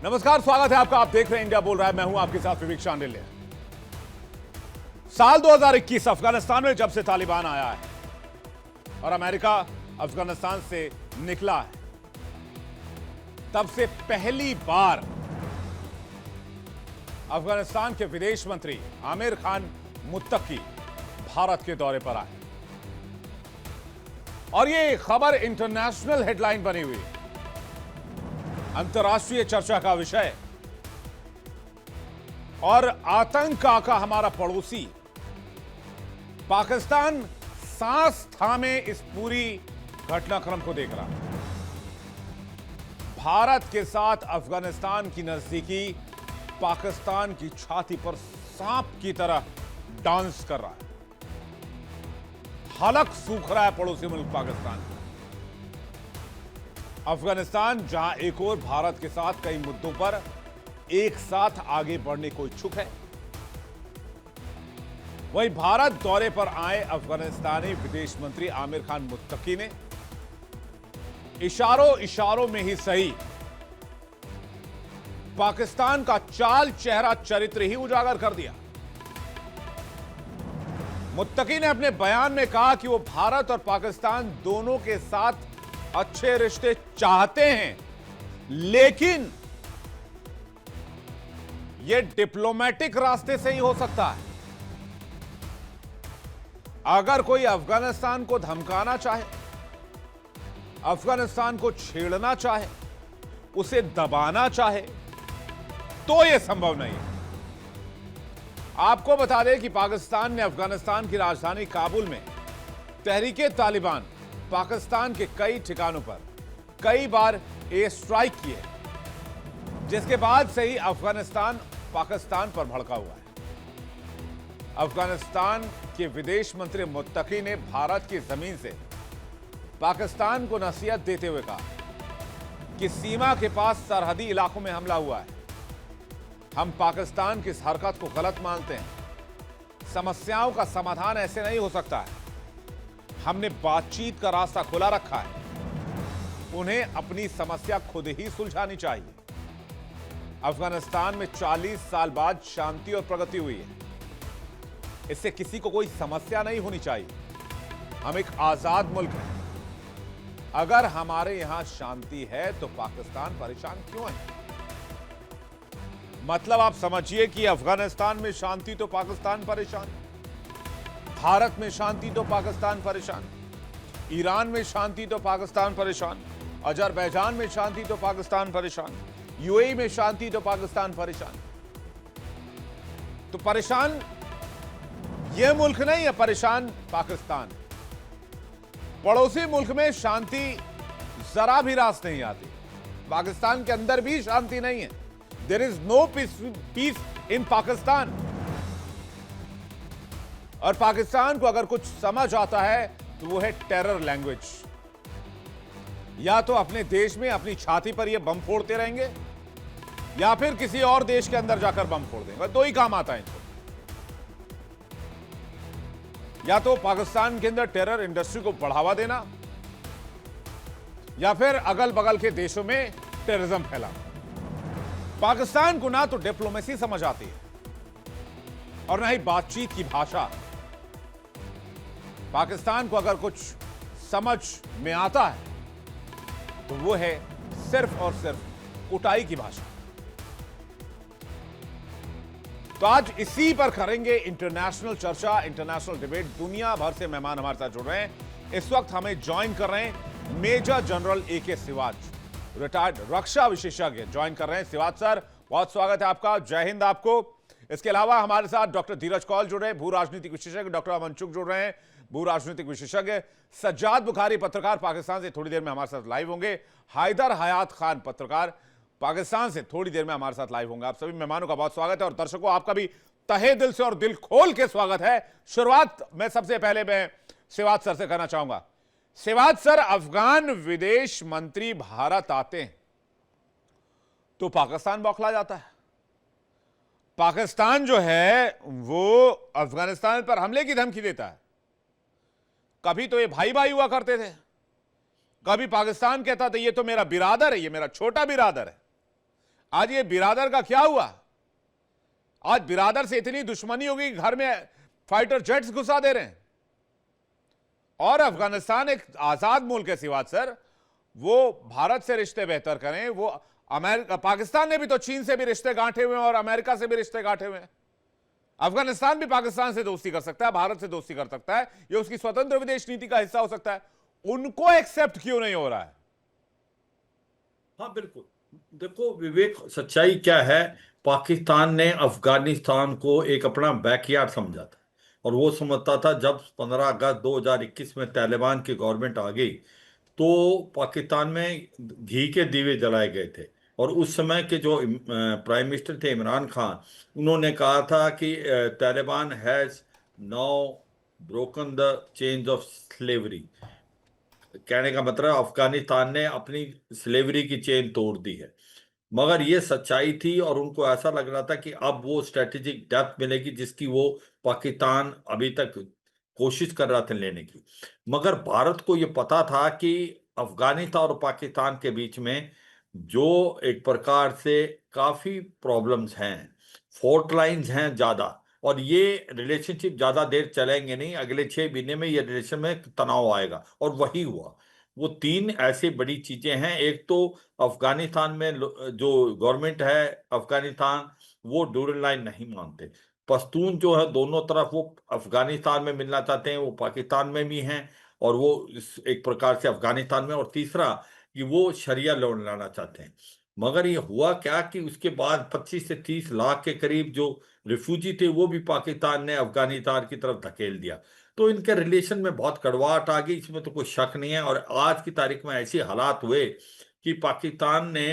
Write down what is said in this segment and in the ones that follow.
नमस्कार, स्वागत है आपका। आप देख रहे हैं इंडिया बोल रहा है। मैं हूं आपके साथ विवेक शांडिल्य। साल 2021 अफगानिस्तान में जब से तालिबान आया है और अमेरिका अफगानिस्तान से निकला है, तब से पहली बार अफगानिस्तान के विदेश मंत्री आमिर खान मुत्तकी भारत के दौरे पर आए और ये खबर इंटरनेशनल हेडलाइन बनी हुई है, अंतर्राष्ट्रीय चर्चा का विषय। और आतंक का हमारा पड़ोसी पाकिस्तान सांस थामे इस पूरी घटनाक्रम को देख रहा है। भारत के साथ अफगानिस्तान की नजदीकी पाकिस्तान की छाती पर सांप की तरह डांस कर रहा है। हलक सूख रहा है पड़ोसी मुल्क पाकिस्तान का। अफगानिस्तान जहां एक और भारत के साथ कई मुद्दों पर एक साथ आगे बढ़ने को इच्छुक है, वहीं भारत दौरे पर आए अफगानिस्तानी विदेश मंत्री आमिर खान मुत्तकी ने इशारों इशारों में ही सही पाकिस्तान का चाल चेहरा चरित्र ही उजागर कर दिया। मुत्तकी ने अपने बयान में कहा कि वो भारत और पाकिस्तान दोनों के साथ अच्छे रिश्ते चाहते हैं, लेकिन यह डिप्लोमेटिक रास्ते से ही हो सकता है। अगर कोई अफगानिस्तान को धमकाना चाहे, अफगानिस्तान को छेड़ना चाहे, उसे दबाना चाहे, तो यह संभव नहीं है। आपको बता दें कि पाकिस्तान ने अफगानिस्तान की राजधानी काबुल में तहरीके तालिबान पाकिस्तान के कई ठिकानों पर कई बार एयर स्ट्राइक किए, जिसके बाद से ही अफगानिस्तान पाकिस्तान पर भड़का हुआ है। अफगानिस्तान के विदेश मंत्री मुत्तकी ने भारत की जमीन से पाकिस्तान को नसीहत देते हुए कहा कि सीमा के पास सरहदी इलाकों में हमला हुआ है। हम पाकिस्तान की इस हरकत को गलत मानते हैं। समस्याओं का समाधान ऐसे नहीं हो सकता है। हमने बातचीत का रास्ता खुला रखा है। उन्हें अपनी समस्या खुद ही सुलझानी चाहिए। अफगानिस्तान में 40 साल बाद शांति और प्रगति हुई है। इससे किसी को कोई समस्या नहीं होनी चाहिए। हम एक आजाद मुल्क हैं। अगर हमारे यहां शांति है तो पाकिस्तान परेशान क्यों है? मतलब आप समझिए कि अफगानिस्तान में शांति तो पाकिस्तान परेशान, भारत में शांति तो पाकिस्तान परेशान, ईरान में शांति तो पाकिस्तान परेशान, अजरबैजान में शांति तो पाकिस्तान परेशान, यूएई में शांति तो पाकिस्तान परेशान। तो परेशान यह मुल्क नहीं है, परेशान पाकिस्तान। पड़ोसी मुल्क में शांति जरा भी रास नहीं आती। पाकिस्तान के अंदर भी शांति नहीं है। देयर इज नो पीस इन पाकिस्तान। और पाकिस्तान को अगर कुछ समझ आता है तो वो है टेरर लैंग्वेज। या तो अपने देश में अपनी छाती पर ये बम फोड़ते रहेंगे, या फिर किसी और देश के अंदर जाकर बम फोड़ देंगे। दो ही काम आता है इनको। या तो पाकिस्तान के अंदर टेरर इंडस्ट्री को बढ़ावा देना, या फिर अगल बगल के देशों में टेररिज्म फैलाना। पाकिस्तान को ना तो डिप्लोमेसी समझ आती है और ना ही बातचीत की भाषा। पाकिस्तान को अगर कुछ समझ में आता है तो वो है सिर्फ और सिर्फ कुटाई की भाषा। तो आज इसी पर करेंगे इंटरनेशनल चर्चा, इंटरनेशनल डिबेट। दुनिया भर से मेहमान हमारे साथ जुड़ रहे हैं। इस वक्त हमें ज्वाइन कर रहे हैं major general A K. Siwach, retired रक्षा विशेषज्ञ ज्वाइन कर रहे हैं। सिवाच सर, बहुत स्वागत है आपका। जय हिंद आपको। इसके अलावा हमारे साथ डॉक्टर धीरज कौल जुड़ रहे हैं, भू राजनीतिक विशेषज्ञ। डॉक्टर अमन चुग जुड़ रहे हैं, भू राजनीतिक विशेषज्ञ। सज्जाद बुखारी पत्रकार पाकिस्तान से थोड़ी देर में हमारे साथ लाइव होंगे। हैदर हयात खान पत्रकार पाकिस्तान से थोड़ी देर में हमारे साथ लाइव होंगे। आप सभी मेहमानों का बहुत स्वागत है और दर्शकों आपका भी तहे दिल से और दिल खोल के स्वागत है। शुरुआत मैं सबसे पहले मैं सिवाच सर से करना चाहूंगा। सिवाच सर, अफगान विदेश मंत्री भारत आते हैं तो पाकिस्तान बौखला जाता है। पाकिस्तान जो है वो अफगानिस्तान पर हमले की धमकी देता है। कभी तो ये भाई भाई हुआ करते थे, कभी पाकिस्तान कहता था ये तो मेरा बिरादर है, ये मेरा छोटा बिरादर है। आज ये बिरादर का क्या हुआ? आज बिरादर से इतनी दुश्मनी होगी कि घर में फाइटर जेट्स घुसा दे रहे हैं। और अफगानिस्तान एक आजाद मुल्क है सिवाज सर, वो भारत से रिश्ते बेहतर करें, वो अमेरिका, पाकिस्तान ने भी तो चीन से भी रिश्ते गांठे हुए हैं और अमेरिका से भी रिश्ते गांठे हुए हैं। अफगानिस्तान भी पाकिस्तान से दोस्ती कर सकता है, भारत से दोस्ती कर सकता है, ये उसकी स्वतंत्र विदेश नीति का हिस्सा हो सकता है। उनको एक्सेप्ट क्यों नहीं हो रहा है? हाँ बिल्कुल। देखो विवेक, सच्चाई क्या है, पाकिस्तान ने अफगानिस्तान को एक अपना बैकयार्ड समझा था। और वो समझता था जब 15 अगस्त 2021 में तालिबान की गवर्नमेंट आ गई तो पाकिस्तान में घी के दीवे जलाए गए थे। और उस समय के जो प्राइम मिनिस्टर थे इमरान खान, उन्होंने कहा था कि Taliban has now broken the chains of slavery. कहने का मतलब अफगानिस्तान ने अपनी स्लेवरी की चेन तोड़ दी है। मगर ये सच्चाई थी और उनको ऐसा लग रहा था कि अब वो स्ट्रेटेजिक डेप्थ मिलेगी जिसकी वो पाकिस्तान अभी तक कोशिश कर रहा था लेने की। मगर भारत को ये पता था कि अफगानिस्तान और पाकिस्तान के बीच में जो एक प्रकार से काफी प्रॉब्लम्स हैं, फोर्ट लाइंस हैं ज्यादा, और ये रिलेशनशिप ज्यादा देर चलेंगे नहीं, अगले 6 महीने में ये रिलेशन में तनाव आएगा। और वही हुआ। वो तीन ऐसी बड़ी चीजें हैं। एक तो अफगानिस्तान में जो गवर्नमेंट है अफगानिस्तान, वो ड्यूरल लाइन नहीं मानते। पश्तून जो है दोनों तरफ वो अफगानिस्तान में मिलना चाहते हैं, वो पाकिस्तान में भी हैं और वो एक प्रकार से अफगानिस्तान में। और तीसरा कि वो शरिया लॉ लाना चाहते हैं। मगर ये हुआ क्या कि उसके बाद 25 से 30 लाख के करीब जो रिफ्यूजी थे वो भी पाकिस्तान ने अफगानिस्तान की तरफ धकेल दिया। तो इनके रिलेशन में बहुत कड़वाहट आ गई, इसमें तो कोई शक नहीं है। और आज की तारीख में ऐसे हालात हुए कि पाकिस्तान ने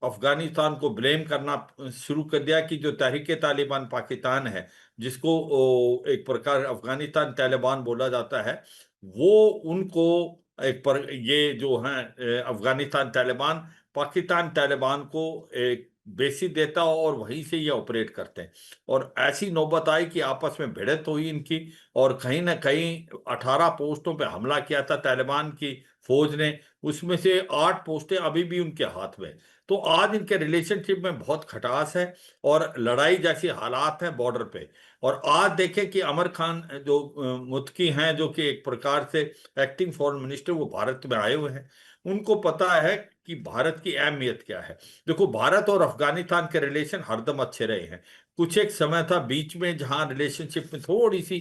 अफगानिस्तान को ब्लेम करना शुरू कर दिया कि जो तहरीके तालिबान पाकिस्तान है, जिसको एक प्रकार अफगानिस्तान तालिबान बोला जाता है, वो उनको एक पर ये जो है अफगानिस्तान तालिबान पाकिस्तान तालिबान को एक बेसिस देता और वहीं से ये ऑपरेट करते हैं। और ऐसी नौबत आई कि आपस में भिड़ंत हुई इनकी, और कहीं ना कहीं 18 पोस्टों पे हमला किया था तालिबान की फौज ने, उसमें से 8 पोस्टें अभी भी उनके हाथ में। तो आज इनके रिलेशनशिप में बहुत खटास है और लड़ाई जैसी हालात हैं बॉर्डर पे। और आज देखें कि अमर खान जो मुत्की हैं, जो कि एक प्रकार से एक्टिंग फॉरेन मिनिस्टर, वो भारत में आए हुए हैं। उनको पता है कि भारत की अहमियत क्या है। देखो, भारत और अफगानिस्तान के रिलेशन हरदम अच्छे रहे हैं। कुछ एक समय था बीच में जहां रिलेशनशिप में थोड़ी सी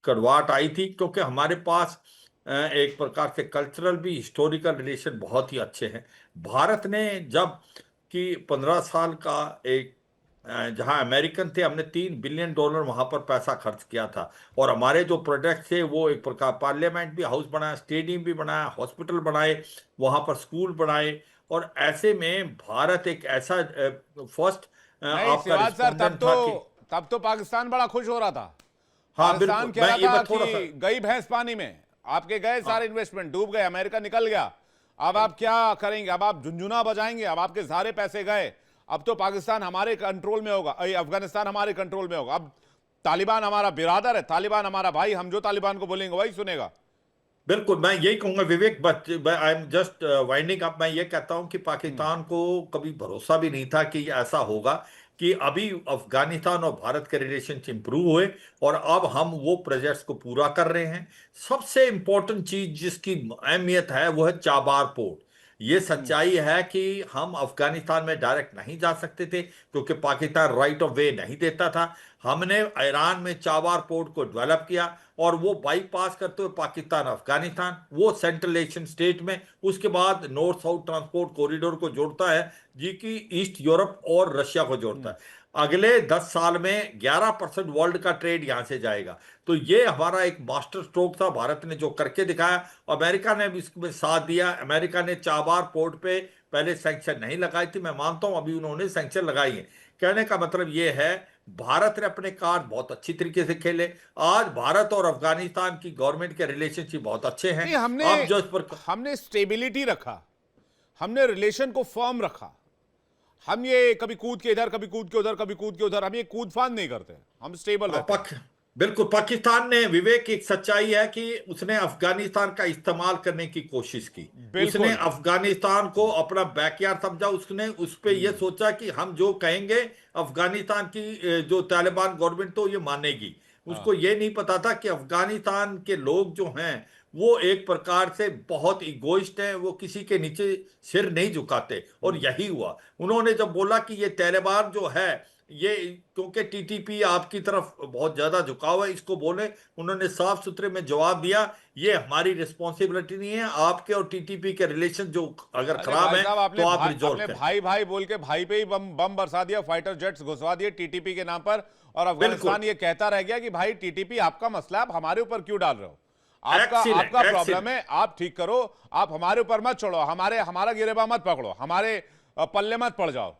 कड़वाहट आई थी, क्योंकि हमारे पास एक प्रकार से कल्चरल भी हिस्टोरिकल रिलेशन बहुत ही अच्छे हैं। भारत ने जब कि 15 साल का एक जहां अमेरिकन थे, हमने $3 बिलियन वहां पर पैसा खर्च किया था। और हमारे जो प्रोजेक्ट थे वो एक प्रकार पार्लियामेंट भी हाउस बनाया, स्टेडियम भी बनाया, हॉस्पिटल बनाए, वहां पर स्कूल बनाए। और ऐसे में भारत एक ऐसा फर्स्ट नहीं आपका सिवाज सर, रिस्पॉन्डेंट था कि तब तो पाकिस्तान बड़ा खुश हो रहा था। हाँ पाकिस्तान बिल्कुल। कह मैं रहा ये था बात थोड़ा सा कि गई भैंस पानी में, आपके गए हाँ सारे इन्वेस्टमेंट डूब गए, अमेरिका निकल गया, अब आप क्या करेंगे? अब आप झुंझुना बजाएंगे? अब आपके सारे पैसे गए, अब तो पाकिस्तान हमारे कंट्रोल में होगा, अफगानिस्तान हमारे कंट्रोल में होगा। अब तालिबान हमारा बिरादर है, तालिबान हमारा भाई, हम जो तालिबान को बोलेंगे वही सुनेगा। बिल्कुल। मैं यही कहूंगा Vivek, but I am just winding up. मैं ये कहता हूं कि पाकिस्तान को कभी भरोसा भी नहीं था कि ऐसा होगा कि अभी अफगानिस्तान और भारत के रिलेशन इंप्रूव हुए और अब हम वो प्रोजेक्ट्स को पूरा कर रहे हैं। सबसे इंपॉर्टेंट चीज जिसकी अहमियत है वो है चाबार पोर्ट। ये सच्चाई है कि हम अफगानिस्तान में डायरेक्ट नहीं जा सकते थे क्योंकि पाकिस्तान राइट ऑफ वे नहीं देता था। हमने ईरान में चाबार पोर्ट को डेवलप किया और वो बाईपास करते हुए पाकिस्तान अफगानिस्तान, वो सेंट्रल एशियन स्टेट में, उसके बाद नॉर्थ साउथ ट्रांसपोर्ट कॉरिडोर को जोड़ता है, जी की ईस्ट यूरोप और रशिया को जोड़ता है। अगले 10 साल में 11% वर्ल्ड का ट्रेड यहां से जाएगा। तो ये हमारा एक मास्टर स्ट्रोक था, भारत ने जो करके दिखाया। अमेरिका ने भी इसमें साथ दिया। अमेरिका ने चाबार पोर्ट पे पहले सैंक्शन नहीं लगाई थी, मैं मानता हूं अभी उन्होंने सैंक्शन लगाई है। कहने का मतलब ये है भारत ने अपने कार्ड बहुत अच्छी तरीके से खेले। आज भारत और अफगानिस्तान की गवर्नमेंट के रिलेशनशिप बहुत अच्छे हैं। नहीं, हमने अब जो इस पर हमने स्टेबिलिटी रखा, हमने रिलेशन को फर्म रखा। हम ये कभी कूद के इधर, कभी कूद के उधर, कभी कूद के उधर, हम ये कूद फान नहीं करते, हम स्टेबल रहते हैं। पक्ष बिल्कुल, पाकिस्तान ने, विवेक, एक सच्चाई है कि उसने अफगानिस्तान का इस्तेमाल करने की कोशिश की। उसने बिल्कुल। अफगानिस्तान को अपना बैकयार्ड समझा। उसने उस पे ये सोचा कि हम जो कहेंगे अफगानिस्तान की जो तालिबान गवर्नमेंट तो ये मानेगी। हाँ। उसको ये नहीं पता था कि अफगानिस्तान के लोग जो हैं वो एक प्रकार से बहुत इगोइस्ट हैं, वो किसी के नीचे सिर नहीं झुकाते, और यही हुआ। उन्होंने जब बोला कि ये तालिबान जो है ये, क्योंकि टीटीपी आपकी तरफ बहुत ज्यादा झुकाव है, इसको बोले, उन्होंने साफ सुथरे में जवाब दिया, ये हमारी रिस्पॉन्सिबिलिटी नहीं है, आपके और टीटीपी के रिलेशन जो अगर अरे खराब भाई है साहब, तो आपने आप भाई रिजोल्व आपने करें। भाई भाई बोल के भाई पे ही बम बम बरसा दिया, फाइटर जेट्स घुसवा दिए टीटीपी के नाम पर। और बिल्कुल। अफगानिस्तान ये कहता रह गया कि भाई टीटीपी आपका मसला है, आप हमारे ऊपर क्यों डाल रहे हो? आपका एक्सीलेंट, आपका प्रॉब्लम एक्सीलेंट। है, आप ठीक करो। आप हमारे ऊपर मत चढ़ो, हमारा गिरेबा मत पकड़ो, हमारे पल्ले मत पड़ जाओ।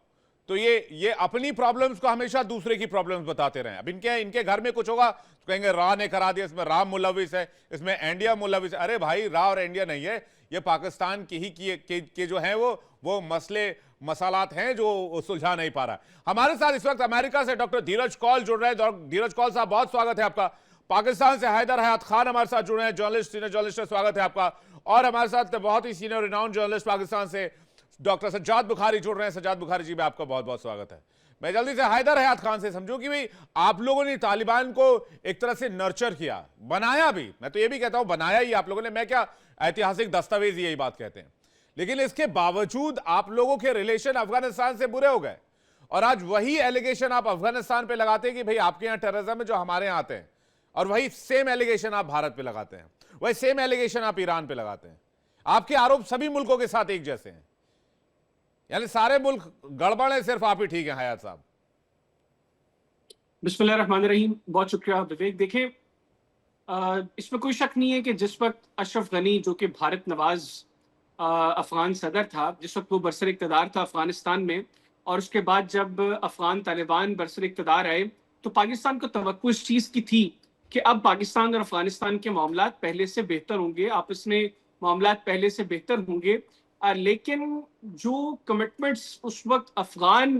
तो ये अपनी प्रॉब्लम्स को हमेशा दूसरे की प्रॉब्लम्स बताते रहे। अब इनके इनके घर में कुछ होगा तो कहेंगे रा ने करा दिया, इसमें राम मुलविस है, इसमें इंडिया मुलविस है। अरे भाई, रा और इंडिया नहीं है, ये पाकिस्तान की ही के जो हैं वो मसले मसालात हैं जो सुलझा नहीं पा रहा है। हमारे साथ इस वक्त अमेरिका से डॉक्टर धीरज कौल जुड़ रहे हैं। धीरज कौल साहब, बहुत स्वागत है आपका। पाकिस्तान से हैदर हयात खान हमारे साथ जुड़े हैं, जर्नलिस्ट, सीनियर जर्नलिस्ट, स्वागत है आपका। और हमारे साथ बहुत ही सीनियर रिनाउंड जर्नलिस्ट पाकिस्तान से डॉक्टर सज्जाद बुखारी जुड़ रहे हैं। सज्जाद बुखारी जी, भी आपका बहुत बहुत स्वागत है। मैं जल्दी से हैदर हयात खान से समझूं कि भाई, आप लोगों ने तालिबान को एक तरह से नर्चर किया, बनाया भी, मैं तो ये भी कहता हूं बनाया ही आप लोगों ने, मैं क्या, ऐतिहासिक दस्तावेज यही बात कहते हैं। लेकिन इसके बावजूद आप लोगों के रिलेशन अफगानिस्तान से बुरे हो गए, और आज वही एलिगेशन आप अफगानिस्तान पे लगाते हैं कि भाई आपके यहां टेररिज्म है जो हमारे यहां आते हैं, और वही सेम एलिगेशन आप भारत पे लगाते हैं, वही सेम एलिगेशन आप ईरान पे लगाते हैं। आपके आरोप सभी मुल्कों के साथ एक जैसे हैं, यानी सारे मुल्क गड़बड़ है, सिर्फ आप ही ठीक हैं हयात साहब। बिस्मिल्लाहिर्रहमानिर्रहीम। बहुत शुक्रिया विवेक। देखें, इसमें कोई शक नहीं है कि जिस वक्त अशरफ गनी, जो कि भारत नवाज अफगान सदर था, जिस वक्त वो बरसर इक़्तिदार था अफगानिस्तान में, और उसके बाद जब अफगान तालिबान बरसर इक़्तिदार आए, तो पाकिस्तान को तवक्कुह इस चीज़ की थी कि अब पाकिस्तान और अफगानिस्तान के मामलात पहले से बेहतर होंगे, आपस में मामलात पहले से बेहतर होंगे। लेकिन जो कमिटमेंट्स उस वक्त अफगान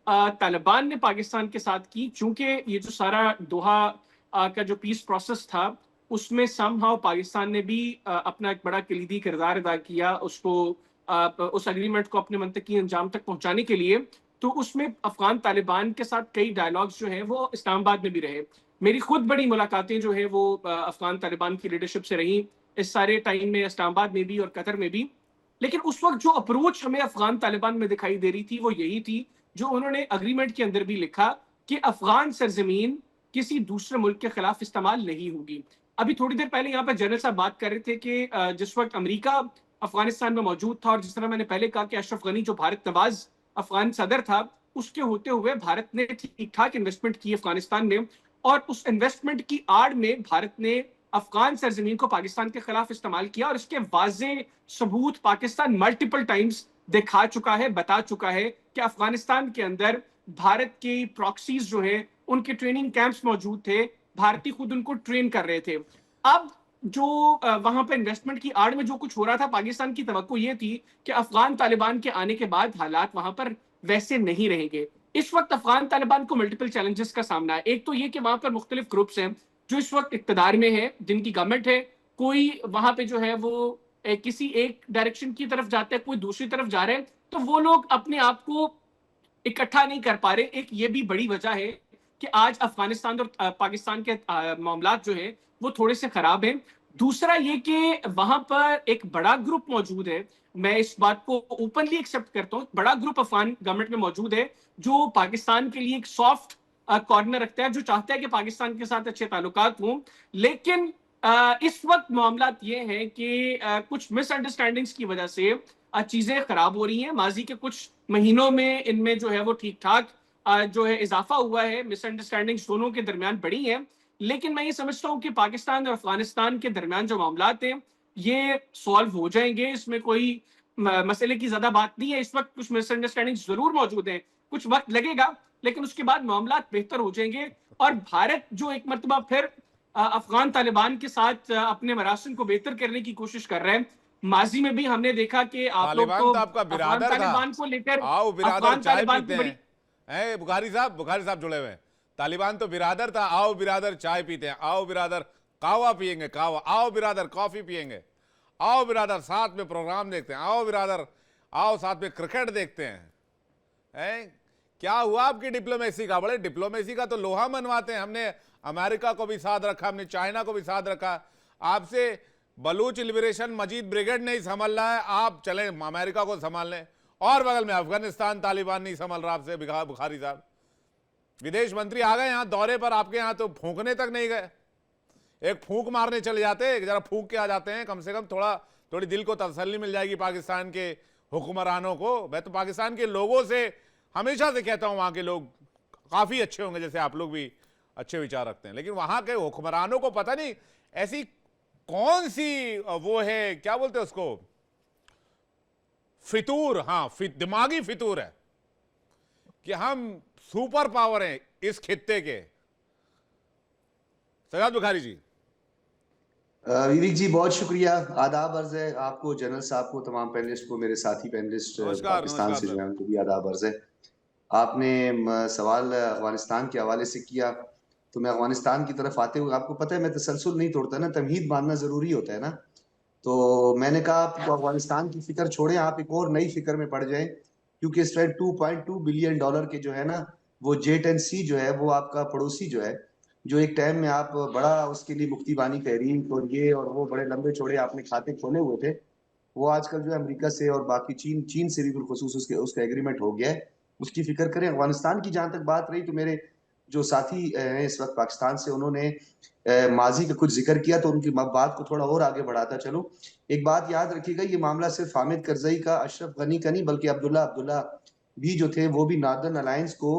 तालिबान ने पाकिस्तान के साथ की, चूंकि ये जो सारा दोहा का जो पीस प्रोसेस था, उसमें समहाउ पाकिस्तान ने भी अपना एक बड़ा कलीदी किरदार अदा किया, उसको उस एग्रीमेंट को अपने मंतकी अंजाम तक पहुंचाने के लिए। तो उसमें अफगान तालिबान के साथ कई डायलॉग्स जो हैं वो इस्लामाबाद में भी रहे। मेरी खुद बड़ी मुलाकातें जो है वो अफगान तालिबान की लीडरशिप से रही इस सारे टाइम में, इस्लामाबाद में भी और कतर में भी। लेकिन उस वक्त जो अप्रोच हमें अफगान तालिबान में दिखाई दे रही थी वो यही थी, जो उन्होंने अग्रीमेंट के अंदर भी लिखा, कि अफगान सरजमीन किसी दूसरे मुल्क के खिलाफ इस्तेमाल नहीं होगी। अभी थोड़ी देर पहले यहाँ पर जनरल साहब बात कर रहे थे कि जिस वक्त अमेरिका अफगानिस्तान में मौजूद था, और जिस तरह मैंने पहले कहा कि अशरफ गनी जो भारत नवाज अफगान सदर था, उसके होते हुए भारत ने ठीक ठाक इन्वेस्टमेंट की अफगानिस्तान में, और उस इन्वेस्टमेंट की आड़ में भारत ने अफगान सरजमीन को पाकिस्तान के खिलाफ इस्तेमाल किया। और इसके वाज़े सबूत पाकिस्तान मल्टीपल टाइम्स दिखा चुका है, बता चुका है कि अफगानिस्तान के अंदर भारत के प्रॉक्सीज जो है उनके ट्रेनिंग कैंप्स मौजूद थे, भारतीय खुद उनको ट्रेन कर रहे थे। अब जो वहां पर इन्वेस्टमेंट की आड़ में जो कुछ हो रहा था, पाकिस्तान की तवक्को ये थी कि अफगान तालिबान के आने के बाद हालात वहां पर वैसे नहीं रहेंगे। इस वक्त अफगान तालिबान को मल्टीपल चैलेंजेस का सामना है। एक तो ये कि वहां पर मुख्तलिफ ग्रुप्स हैं जो इस वक्त इक्तदार में है, जिनकी गवर्नमेंट है, कोई वहां पे जो है वो किसी एक डायरेक्शन की तरफ जाता है, कोई दूसरी तरफ जा रहे हैं, तो वो लोग अपने आप को इकट्ठा नहीं कर पा रहे। एक ये भी बड़ी वजह है कि आज अफगानिस्तान और पाकिस्तान के मामलात जो है वो थोड़े से खराब हैं। दूसरा ये कि वहां पर एक बड़ा ग्रुप मौजूद है, मैं इस बात को ओपनली एक्सेप्ट करता हूँ, बड़ा ग्रुप अफगान गवर्नमेंट में मौजूद है जो पाकिस्तान के लिए एक सॉफ्ट कॉर्नर रखता है, जो चाहता है कि पाकिस्तान के साथ अच्छे ताल्लुकात हों। लेकिन इस वक्त मामला ये है कि कुछ मिसअंडरस्टैंडिंग्स की वजह से चीजें खराब हो रही हैं। माजी के कुछ महीनों में इनमें जो है वो ठीक ठाक जो है इजाफा हुआ है, मिसअंडरस्टैंडिंग्स दोनों के दरमियान बढ़ी हैं। लेकिन मैं ये समझता हूँ कि पाकिस्तान और अफगानिस्तान के दरमियान जो मामलात हैं ये सॉल्व हो जाएंगे, इसमें कोई मसले की ज्यादा बात नहीं है। इस वक्त कुछ मिसअंडरस्टैंडिंग्स जरूर मौजूद हैं, कुछ वक्त लगेगा, लेकिन उसके बाद मामलात बेहतर हो जाएंगे। और भारत जो एक मरतबा फिर अफगान तालिबान के साथ अपने मरासिम को बेहतर करने की कोशिश कर रहे हैं। माजी में भी हमने देखा कि आप लोग तालिबान तो तो आपका अफगान बिरादर था, तालिबान को लेकर आओ बिरादर अफगान चाय तालिबान पीते की बड़ी हैं। बुखारी साहब जुड़े हुए हैं। तालिबान तो बिरादर था, आओ बिरादर चाय पीते हैं, आओ बिरादर कहवा पियेंगे, कहवा, आओ बिरादर कॉफी पियेंगे, आओ बिरादर साथ में प्रोग्राम देखते हैं, आओ बिरादर आओ साथ में क्रिकेट देखते हैं। क्या हुआ आपकी डिप्लोमेसी का? बड़े डिप्लोमेसी का तो लोहा मनवाते हैं। हमने अमेरिका को भी साथ रखा, हमने चाइना को भी साथ रखा। आपसे बलूच लिबरेशन मजीद ब्रिगेड नहीं संभल रहा है, आप चले अमेरिका को संभाल लें। और बगल में अफगानिस्तान तालिबान नहीं संभल रहा आपसे। बुखारी साहब विदेश मंत्री आ गए यहाँ दौरे पर, आपके यहाँ तो फूंकने तक नहीं गए। एक फूंक मारने चले जाते, जरा फूंक के आ जाते हैं, कम से कम थोड़ी दिल को तसल्ली मिल जाएगी पाकिस्तान के हुक्मरानों को। मैं तो पाकिस्तान के लोगों से हमेशा से कहता हूं वहां के लोग काफी अच्छे होंगे, जैसे आप लोग भी अच्छे विचार रखते हैं, लेकिन वहां के हुक्मरानों को पता नहीं ऐसी कौन सी वो है, क्या बोलते हैं उसको, फितूर, हाँ दिमागी फितूर है कि हम सुपर पावर हैं इस खित्ते के। सजाद बुखारी जी। विवेक जी बहुत शुक्रिया, आदाब अर्ज है आपको, जनरल साहब को, तमाम पैनलिस्ट को, मेरे साथी पैनलिस्ट पाकिस्तान से जो है उनको भी आदाब अर्ज है। आपने सवाल अफगानिस्तान के हवाले से किया, तो मैं अफगानिस्तान की तरफ आते हुए, आपको पता है मैं तसलसल नहीं तोड़ता ना, तमहीद बांधना जरूरी होता है ना, तो मैंने कहा आपको अफगानिस्तान की फिक्र छोड़ें, आप एक और नई फिक्र में पड़ जाएं, क्योंकि इस टाइम $2.2 बिलियन के जो है ना वो JNC जो है वो आपका पड़ोसी जो है, जो एक टाइम में आप बड़ा उसके लिए मुफ्ती बानी तहरीक और ये और वो बड़े लंबे चौड़े आपने खाते खोले हुए थे, वो आजकल जो है अमेरिका से और बाकी चीन से भी बिलखुसूस उसका एग्रीमेंट हो गया है, उसकी फिक्र करें। अफगानिस्तान की जहां तक बात रही, तो मेरे जो साथी हैं इस वक्त पाकिस्तान से, उन्होंने माजी का कुछ जिक्र किया, तो उनकी बात को थोड़ा और आगे बढ़ाता चलो। एक बात याद रखिएगा, ये मामला सिर्फ हामिद करजई का, अशरफ गनी का नहीं, बल्कि अब्दुल्ला भी जो थे वो भी नॉर्दर्न अलायंस को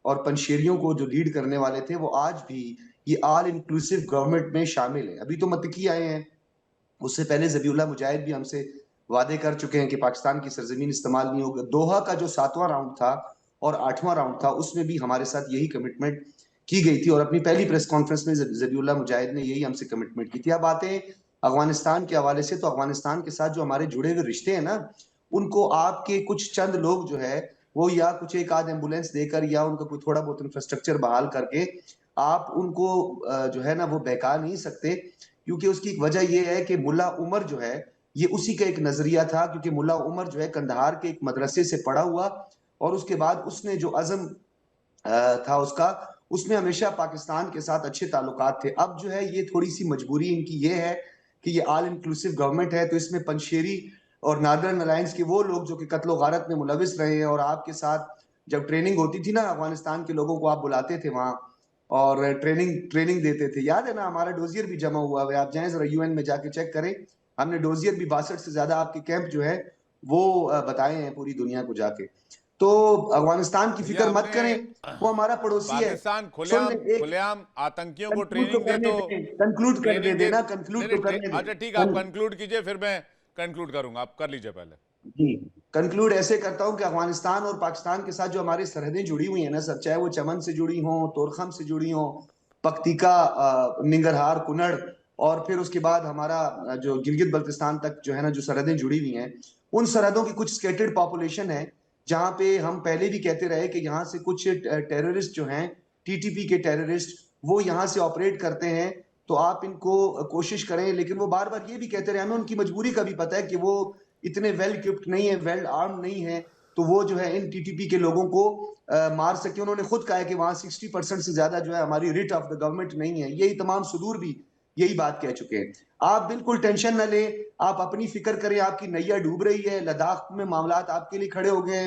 और पंशेरियों को जो लीड करने वाले थे, वो आज भी ये ऑल इंक्लूसिव गवर्नमेंट में शामिल है। अभी तो मतकी आए हैं, उससे पहले ज़बीउल्लाह मुजाहिद भी हमसे वादे कर चुके हैं कि पाकिस्तान की सरजमीन इस्तेमाल नहीं होगा। दोहा का जो 7वां राउंड था और 8वां राउंड था, उसमें भी हमारे साथ यही कमिटमेंट की गई थी, और अपनी पहली प्रेस कॉन्फ्रेंस में ज़बीउल्लाह मुजाहिद ने यही हमसे कमिटमेंट की थी। अब आते हैं अफगानिस्तान के हवाले से, तो अफगानिस्तान के साथ जो हमारे जुड़े हुए रिश्ते हैं ना, उनको आपके कुछ चंद लोग जो है वो या कुछ एक आध एम्बुलेंस देकर या उनका कोई थोड़ा बहुत इंफ्रास्ट्रक्चर बहाल करके आप उनको जो है ना वो बहका नहीं सकते, क्योंकि उसकी एक वजह यह है कि मुल्ला उमर जो है ये उसी का एक नजरिया था, क्योंकि मुल्ला उमर जो है कंदहार के एक मदरसे से पढ़ा हुआ, और उसके बाद उसने जो अज़म था उसका, उसमें हमेशा पाकिस्तान के साथ अच्छे ताल्लुकात थे। अब जो है ये थोड़ी सी मजबूरी इनकी ये है कि ये ऑल इंक्लूसिव गवर्नमेंट है, तो इसमें पंशेरी और नॉर्दर्न अलायंस के वो लोग जो कि कत्लो गारत में मुलविस रहे हैं, और आपके साथ जब ट्रेनिंग होती थी ना, अफगानिस्तान के लोगों को आप बुलाते थे वहां और ट्रेनिंग देते थे, याद है ना, हमारा डोजियर भी जमा हुआ है, आप जाएं जरा UN में जाके चेक करें, हमने डोजियर भी 62 से ज्यादा आपके कैंप जो है वो बताए हैं पूरी दुनिया को जाके। तो अफगानिस्तान की फिक्र मत करें, वो हमारा पड़ोसी है। पाकिस्तान खुलेआम आतंकियों को ट्रेनिंग दे, तो कंक्लूड कर दे देना, कंक्लूड तो करने दे। अच्छा ठीक है, आप कंक्लूड कीजिए, फिर मैं कंक्लूड करूंगा, आप कर लीजिए पहले। जी, कंक्लूड ऐसे करता हूं कि अफगानिस्तान और पाकिस्तान के साथ जो हमारी सरहदें जुड़ी हुई हैं ना सर, चाहे वो चमन से जुड़ी हों, तोरखम से जुड़ी हों, पक्तिका, निंगरहार, कुनड़, और फिर उसके बाद हमारा जो गिलगित बल्तिस्तान तक जो है ना जो सरहदें जुड़ी हुई हैं, उन सरहदों की कुछ स्केटर्ड पॉपुलेशन है, जहां पे हम पहले भी कहते रहे कि यहाँ से कुछ टेररिस्ट जो हैं, TTP के टेररिस्ट, वो यहाँ से ऑपरेट करते हैं, तो आप इनको कोशिश करें। लेकिन वो बार बार ये भी कहते रहे, हमें उनकी मजबूरी का भी पता है कि वो इतने वेल इक्विप्ड नहीं है, वेल आर्म नहीं है, तो वो जो है इन TTP के लोगों को मार सके। उन्होंने खुद कहा है कि वहां 60% से ज्यादा जो है हमारी रिट ऑफ द गवर्नमेंट नहीं है, यही तमाम सुदूर भी यही बात कह चुके हैं। आप बिल्कुल टेंशन न लें, आप अपनी फिक्र करें, आपकी नैया डूब रही है, लद्दाख में मामलात आपके लिए खड़े हो गए,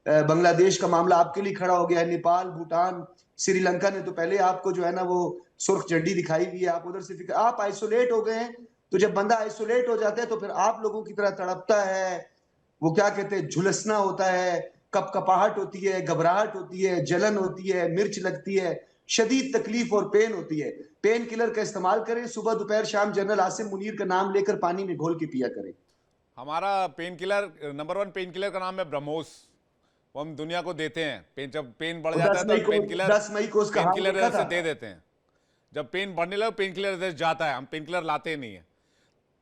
बांग्लादेश का मामला आपके लिए खड़ा हो गया है, नेपाल, भूटान, श्रीलंका ने तो पहले आपको जो है ना वो सुर्ख झंडी दिखाई हुई है, आप उधर से फिक्र, आप आइसोलेट हो गए हैं। तो जब बंदा आइसोलेट हो जाता है तो फिर आप लोगों की तरह तड़पता है, वो क्या कहते हैं, झुलसना होता है, कपकपाहट होती है, घबराहट होती है, जलन होती है, मिर्च लगती है, शदीद तकलीफ और पेन होती है। पेन किलर का इस्तेमाल करें, सुबह दोपहर शाम जनरल आसिम मुनीर का नाम लेकर पानी में घोल के पिया करें। हमारा pain killer number 1 pain killer का नाम है ब्रह्मोस, वो हम दुनिया को देते हैं। जब पेन बढ़ जाता है तो पेन किलर 10 मई को उसका पेन किलर से दे देते हैं। जब पेन बढ़ने लगे पेन किलर जाता है, हम पेन किलर लाते नहीं है।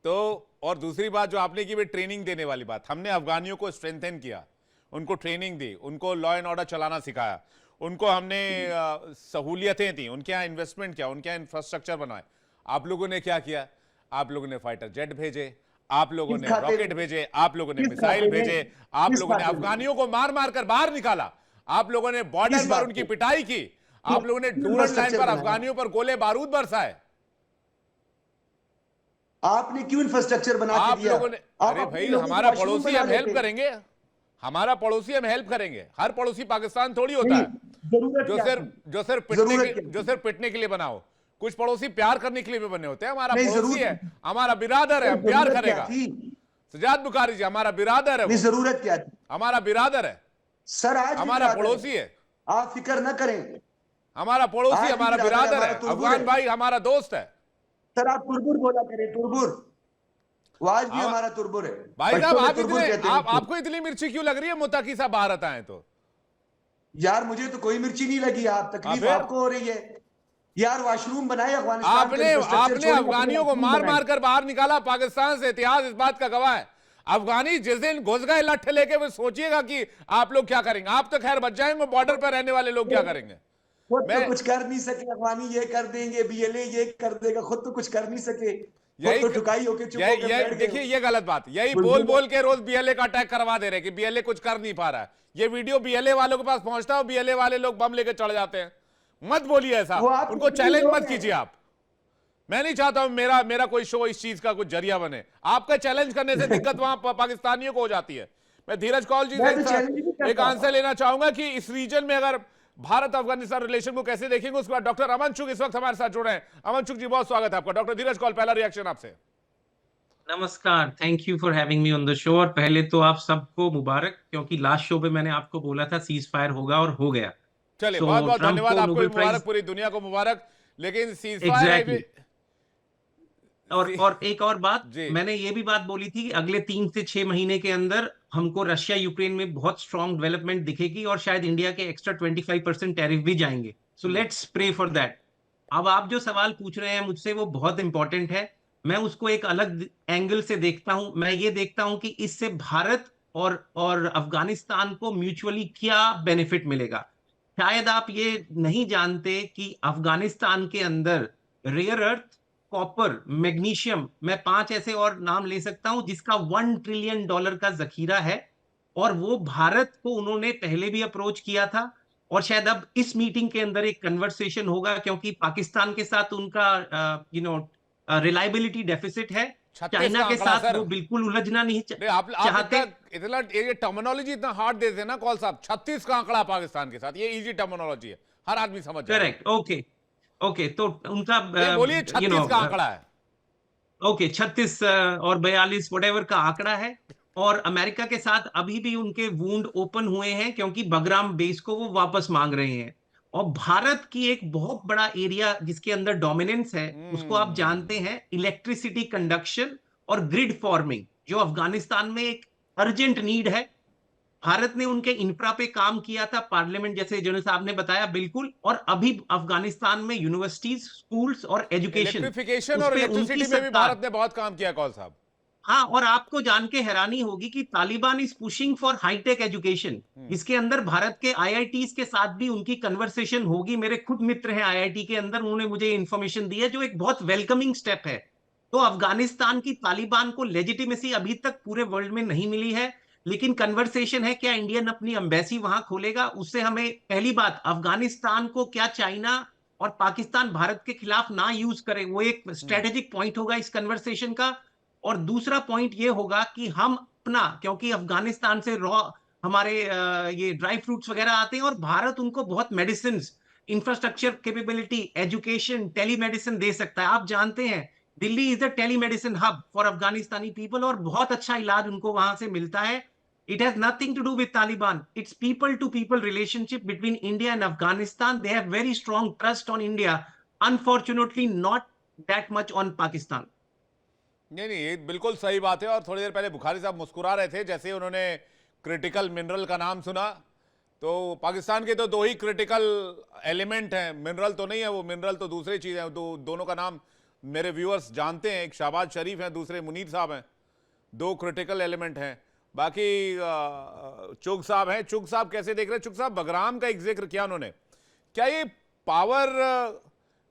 तो और दूसरी बात जो आपने की, ट्रेनिंग देने वाली बात, हमने अफगानियों को स्ट्रेंथन किया, उनको ट्रेनिंग दी, उनको लॉ एंड ऑर्डर चलाना सिखाया, उनको हमने सहूलियतें दी, उनके यहाँ इन्वेस्टमेंट किया, उनके यहाँ इंफ्रास्ट्रक्चर बनवाए। आप लोगों ने क्या किया? आप लोगों ने फाइटर जेट भेजे, आप लोगों ने रॉकेट भेजे, आप लोगों ने मिसाइल भेजे, आप लोगों ने अफगानियों को मार मार कर बाहर निकाला, आप लोगों ने बॉर्डर पर उनकी पिटाई की, आप लोगों ने डूरन लाइन पर अफगानियों पर गोले बारूद बरसाए। आपने क्यों इंफ्रास्ट्रक्चर बना के आप दिया? लोगों ने, अरे भाई हमारा पड़ोसी, हम हेल्प करेंगे, हमारा पड़ोसी हम हेल्प करेंगे। हर पड़ोसी पाकिस्तान थोड़ी होता है जो सिर्फ पिटने के लिए बना हो। कुछ पड़ोसी प्यार करने के लिए भी बने होते हैं। हमारा पड़ोसी है, हमारा बिरादर है, प्यार करेगा। सजाद बुखारी जी हमारा बिरादर है, जरूरत क्या थी? हमारा बिरादर है सर, आज हमारा पड़ोसी है, आप फिक्र न करें। हमारा पड़ोसी, हमारा बिरादर है, अफगान भाई हमारा दोस्त है। सर आप तुरबुर बोला करें, तुरबुर, वो आज भी हमारा तुरबुर है भाई साहब। आपको इतनी मिर्ची क्यों लग रही है मुत्तकी साहब भारत आए तो? यार मुझे तो कोई मिर्ची नहीं लगी, आप तकलीफ आपको हो रही है यार। वॉशरूम बनाए अफगानिस्तान, आपने अफगानियों को मार मार कर बाहर निकाला पाकिस्तान से। इतिहास इस बात का गवाह है। अफगानी जिस दिन घुस गए लठ लेके, वो सोचिएगा कि आप लोग क्या करेंगे। आप तो खैर बच जाएंगे, बॉर्डर पर रहने वाले लोग क्या करेंगे? खुद तो कुछ कर नहीं सके। अफगानी ये कर देंगे, बीएलए ये कर देगा, खुद तो कुछ कर नहीं सके। यही तो ठुकाई होके चुप होकर बैठ गए। देखिए ये गलत बात, यही बोल बोल के रोज बीएलए का अटैक करवा दे रहे कि बीएलए कुछ कर नहीं पा रहा है। ये वीडियो बीएलए वालों के पास पहुंचता है, बीएलए वाले लोग बम लेके चढ़ जाते हैं। मत बोलिए ऐसा, उनको चैलेंज मत कीजिए आप। मैं नहीं चाहता हूं मेरा कोई शो इस चीज का कुछ जरिया बने। आपका चैलेंज करने से दिक्कत वहां पाकिस्तानियों को हो जाती है। मैं धीरज कौल जी से एक आंसर लेना चाहूंगा कि इस रीजन में अगर भारत अफगानिस्तान रिलेशन को कैसे देखेंगे। उसके बाद डॉक्टर अमन चुग इस वक्त हमारे साथ जुड़े हैं। अमन चुग जी बहुत स्वागत है आपका। डॉक्टर धीरज कौल, पहला रिएक्शन आपसे। नमस्कार, thank you for having me on the show. और पहले तो आप सबको मुबारक, क्योंकि लास्ट शो पे मैंने आपको बोला था सीज फायर होगा और हो गया। चलिए बहुत बहुत धन्यवाद आपको, मुबारक, पूरी दुनिया को मुबारक। लेकिन सीज फायर और एक और बात, मैंने ये भी बात बोली थी कि अगले 3 से 6 महीने के अंदर हमको रशिया यूक्रेन में बहुत स्ट्रॉन्ग डेवलपमेंट दिखेगी और शायद इंडिया के एक्स्ट्रा 25% टैरिफ भी जाएंगे। So let's pray for that. अब आप जो सवाल पूछ रहे हैं मुझसे, वो बहुत इंपॉर्टेंट है। मैं उसको एक अलग एंगल से देखता हूं। मैं ये देखता हूं कि इससे भारत और अफगानिस्तान को म्यूचुअली क्या बेनिफिट मिलेगा। शायद आप ये नहीं जानते कि अफगानिस्तान के अंदर रेयर अर्थ, कॉपर, मैग्नीशियम, मैं 5 ऐसे और नाम ले सकता हूं जिसका $1 ट्रिलियन का जखीरा है। और वो भारत को उन्होंने पहले भी अप्रोच किया था और शायद अब इस मीटिंग के अंदर एक कन्वर्सेशन होगा, क्योंकि पाकिस्तान के साथ उनका रिलायबिलिटी डेफिसिट है। चाइना के साथ वो बिल्कुल उलझना नहीं चाहते। इतना ये टर्मिनोलॉजी इतना हार्ड देते हैं ना कौल साहब। 36 का आंकड़ा पाकिस्तान के साथ, ये इजी टर्मिनोलॉजी है, हर आदमी समझ जाए। करेक्ट, ओके, तो उनका बोलिए 36 का आंकड़ा है। ओके, 36 और 42 व्हाटएवर का आंकड़ा है। और अमेरिका के साथ अभी भी उनके वूंड ओपन हुए हैं, क्योंकि बगराम बेस को वो वापस मांग रहे हैं। और भारत की एक बहुत बड़ा एरिया जिसके अंदर डोमिनेंस है, उसको आप जानते हैं, इलेक्ट्रिसिटी कंडक्शन और ग्रिड फॉर्मिंग, जो अफगानिस्तान में एक अर्जेंट नीड है। भारत ने उनके इंफ्रा पे काम किया था, पार्लियामेंट जैसे जनरल साहब ने बताया, बिल्कुल। और अभी अफगानिस्तान में यूनिवर्सिटीज, स्कूल्स और एजुकेशन, इलेक्ट्रिफिकेशन और इलेक्ट्रिसिटी में भी भारत ने बहुत काम किया कौल साहब। हाँ, और आपको जान के हैरानी होगी कि Taliban is pushing for hi-tech education. इसके अंदर भारत के आईआईटीज के साथ भी उनकी कन्वर्सेशन होगी। मेरे खुद मित्र हैं आईआईटी के अंदर, उन्होंने मुझे इंफॉर्मेशन दी है, जो एक बहुत वेलकमिंग स्टेप है। तो अफगानिस्तान की तालिबान को लेजिटिमेसी अभी तक पूरे वर्ल्ड में नहीं मिली है, लेकिन कन्वर्सेशन है क्या इंडियन अपनी एम्बेसी वहां खोलेगा। उससे हमें पहली बात, अफगानिस्तान को क्या चाइना और पाकिस्तान भारत के खिलाफ ना यूज करे, वो एक स्ट्रेटेजिक पॉइंट होगा इस कन्वर्सेशन का। और दूसरा पॉइंट ये होगा कि हम अपना, क्योंकि अफगानिस्तान से रॉ हमारे ये ड्राई फ्रूट्स वगैरह आते हैं, और भारत उनको बहुत medicine, infrastructure capability, education, telemedicine दे सकता है। आप जानते हैं Delhi is a telemedicine hub for Afghanistani people, और बहुत अच्छा इलाज उनको वहां से मिलता है। It has nothing to do with Taliban. It's people to people relationship between India and Afghanistan. They have very strong trust on India. Unfortunately, not that much on Pakistan. नहीं, ये बिल्कुल सही बात है। और थोड़ी देर पहले बुखारी साहब मुस्कुरा रहे थे जैसे उन्होंने क्रिटिकल मिनरल का नाम सुना। तो पाकिस्तान के तो 2 ही क्रिटिकल एलिमेंट हैं, मिनरल तो नहीं है, वो मिनरल तो दूसरी चीज है। दोनों का नाम मेरे व्यूअर्स जानते हैं, एक शहबाज शरीफ हैं, दूसरे मुनीर साहब हैं। 2 क्रिटिकल एलिमेंट हैं। बाकी चुग साहब हैं। चुग साहब कैसे देख रहे हैं? चुग साहब, बगराम का एक जिक्र किया उन्होंने, क्या ये पावर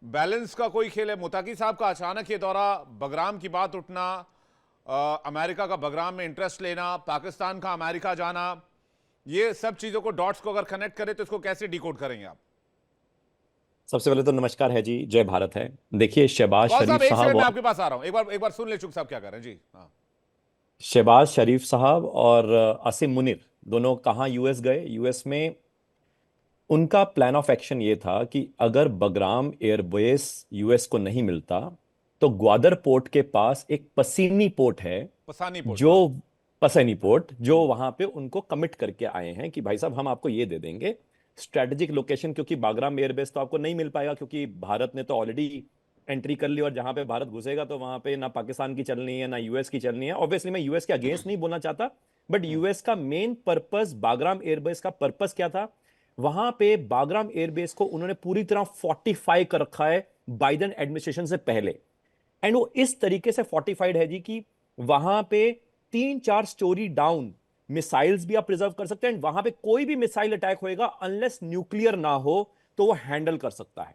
बैलेंस का कोई खेल है? मुताकी साहब का अचानक ये दौरा, बगराम की बात उठना, अमेरिका का बगराम में इंटरेस्ट लेना, पाकिस्तान का अमेरिका जाना, ये सब चीजों को, डॉट्स को अगर कनेक्ट करें तो इसको कैसे डिकोड करेंगे आप? सबसे पहले तो नमस्कार है जी, जय भारत है। देखिए, शहबाज शरीफ एक सेकंड साहब मैं और आपके पास आ रहा हूं, एक बार सुन ले चुग साहब क्या कर रहे हैं जी। हाँ, शहबाज शरीफ साहब और असीम मुनीर दोनों कहाँ यूएस गए। यूएस में उनका प्लान ऑफ एक्शन ये था कि अगर बगराम एयरबेस यूएस को नहीं मिलता तो ग्वादर पोर्ट के पास एक पसीनी पोर्ट है, पसानी पोर्ट, जो हाँ। पसैनी पोर्ट, जो वहां पे उनको कमिट करके आए हैं कि भाई साहब हम आपको ये दे देंगे स्ट्रेटेजिक लोकेशन, क्योंकि बागराम एयरबेस तो आपको नहीं मिल पाएगा, क्योंकि भारत ने तो ऑलरेडी एंट्री कर ली और जहां पे भारत घुसेगा तो वहां पे ना पाकिस्तान की चलनी है ना यूएस की चलनी है। ऑब्वियसली मैं यूएस के अगेंस्ट नहीं बोलना चाहता, बट यूएस का मेन पर्पस, बागराम एयरबेस का पर्पस क्या था? वहां पे बागराम एयरबेस को उन्होंने पूरी तरह फोर्टिफाई कर रखा है बाइडेन एडमिनिस्ट्रेशन से पहले, एंड वो इस तरीके से फोर्टिफाइड है जी कि वहां पे 3-4 स्टोरी डाउन मिसाइल्स भी आप प्रिजर्व कर सकते हैं। वहां पे कोई भी मिसाइल अटैक होएगा, अनलेस न्यूक्लियर ना हो तो वो हैंडल कर सकता है।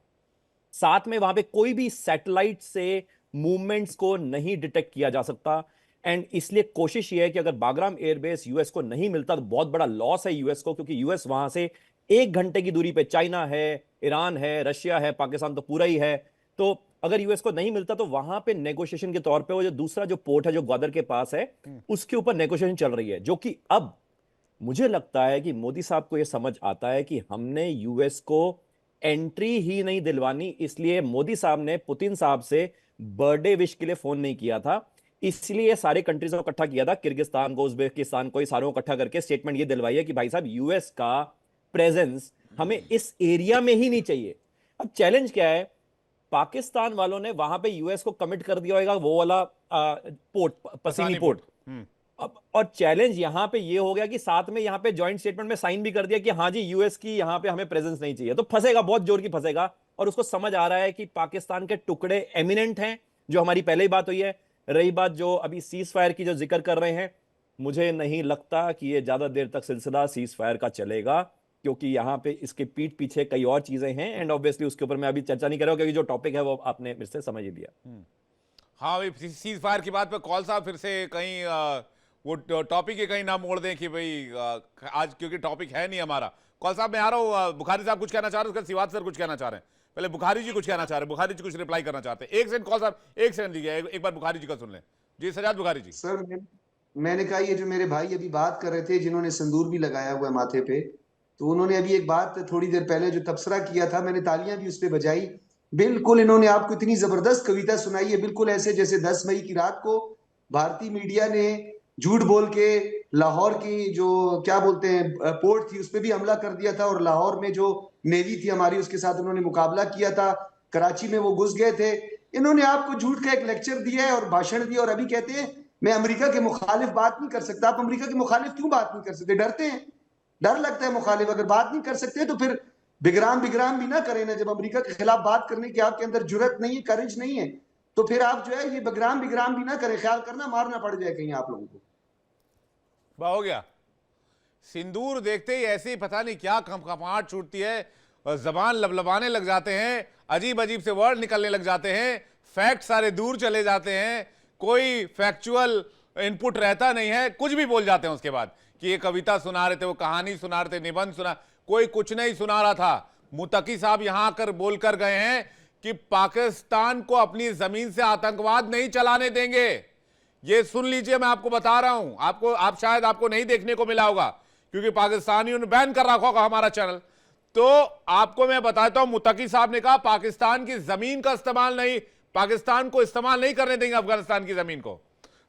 साथ में वहां पे कोई भी सैटेलाइट से मूवमेंट्स को नहीं डिटेक्ट किया जा सकता, एंड इसलिए कोशिश ये है कि अगर बागराम एयरबेस यूएस को नहीं मिलता तो बहुत बड़ा लॉस है यूएस को, क्योंकि यूएस वहां से 1 घंटे की दूरी पे चाइना है, ईरान है, रशिया है, पाकिस्तान तो पूरा ही है। तो अगर यूएस को नहीं मिलता तो वहां पे नेगोशिएशन के तौर पे वो जो दूसरा जो पोर्ट है जो ग्वादर के पास है, उसके ऊपर नेगोशिएशन चल रही है, जो कि अब मुझे लगता है कि मोदी साहब को यह समझ आता है कि हमने यूएस को एंट्री ही नहीं दिलवानी, इसलिए मोदी साहब ने पुतिन साहब से बर्थडे विश के लिए फोन नहीं किया था। इसलिए सारे कंट्रीज को इकट्ठा किया था, किर्गिस्तान को, उज्बेकिस्तान को, सारों को इकट्ठा करके स्टेटमेंट ये दिलवाई है कि भाई साहब यूएस का प्रेजेंस हमें इस एरिया में ही नहीं चाहिए। अब चैलेंज क्या है? पाकिस्तान वालों ने वहां पे यूएस को कमिट कर दिया होगा वो वाला पोर्ट, पसीनी पोर्ट। अब और चैलेंज यहां पे ये हो गया कि साथ में यहां पे जॉइंट स्टेटमेंट में साइन भी कर दिया कि हाँ जी यूएस की यहां पे हमें प्रेजेंस नहीं चाहिए, तो फंसेगा, बहुत जोर की फंसेगा। और उसको समझ आ रहा है कि पाकिस्तान के टुकड़े एमिनेंट हैं, जो हमारी पहले ही बात हुई है। रही बात जो अभी सीज फायर की जो जिक्र कर रहे हैं, मुझे नहीं लगता कि ये ज्यादा देर तक सिलसिला सीज फायर का चलेगा, क्योंकि यहाँ पे इसके पीठ पीछे कई और चीजें हैं, एंड ऑब्वियसली उसके ऊपर मैं अभी चर्चा नहीं कर रहा हूं, क्योंकि जो टॉपिक है वो आपने मेरे से समझ ही लिया। हाँ, भाई सीज फायर की बात पे कॉल साहब फिर से कहीं वो टॉपिक ही कहीं ना मोड़ दें कि भाई आज क्योंकि टॉपिक है नहीं हमारा। कॉल साहब मैं आ रहा हूँ, बुखारी साहब कुछ कहना चाह रहे हैं, उसके सिवात सर कुछ कहना चाह रहे हैं। पहले बुखारी जी कुछ कहना चाह रहे हैं, बुखारी जी कुछ रिप्लाई करना चाहते हैं। एक सेकंड कॉल साहब, एक सेकंड दीजिए, एक बार बुखारी जी का सुन लें। जी सजाद बुखारी जी। सर मैंने कहा ये जो मेरे भाई अभी बात कर रहे थे जिन्होंने सिंदूर भी लगाया हुआ है माथे पे, तो उन्होंने अभी एक बात थोड़ी देर पहले जो तबसरा किया था, मैंने तालियां भी उस पर बजाई। बिल्कुल इन्होंने आपको इतनी जबरदस्त कविता सुनाई है, बिल्कुल ऐसे जैसे 10 मई की रात को भारतीय मीडिया ने झूठ बोल के लाहौर की जो क्या बोलते हैं पोर्ट थी उस पर भी हमला कर दिया था, और लाहौर में जो नेवी थी हमारी उसके साथ उन्होंने मुकाबला किया था, कराची में वो घुस गए थे। इन्होंने आपको झूठ का एक लेक्चर दिया है और भाषण दिया, और अभी कहते हैं मैं अमेरिका के मुखालिफ बात नहीं कर सकता। आप अमेरिका के मुखालिफ क्यों बात नहीं कर सकते? डरते हैं? डर लगता है मुखालिफ? अगर बात नहीं कर सकते तो फिर बिगराम भी ना करें ना। जब अमेरिका के खिलाफ बात करने की आपके अंदर जुर्रत नहीं है, करेज नहीं है, तो फिर आप जो है ये बिगराम भी ना करें। ख्याल करना मारना पड़ जाए कहीं आप लोगों को। हो गया, सिंदूर देखते ही ऐसे ही पता नहीं क्या खमखमाहट छूटती है, जबान लबलबाने लग जाते हैं, अजीब अजीब से वर्ड निकलने लग जाते हैं, फैक्ट सारे दूर चले जाते हैं, कोई फैक्चुअल इनपुट रहता नहीं है, कुछ भी बोल जाते हैं उसके बाद कि ये कविता सुना रहे थे, वो कहानी सुना रहे थे, निबंध सुना, कोई कुछ नहीं सुना रहा था। मुतकी साहब यहां आकर बोलकर गए हैं कि पाकिस्तान को अपनी जमीन से आतंकवाद नहीं चलाने देंगे। ये सुन लीजिए, मैं आपको बता रहा हूं, आप शायद आपको नहीं देखने को मिला होगा क्योंकि पाकिस्तानियों ने बैन कर रखा होगा हमारा चैनल। तो आपको मैं बताता हूं, मुतकी साहब ने कहा पाकिस्तान की जमीन का इस्तेमाल नहीं, पाकिस्तान को इस्तेमाल नहीं करने देंगे अफगानिस्तान की जमीन को।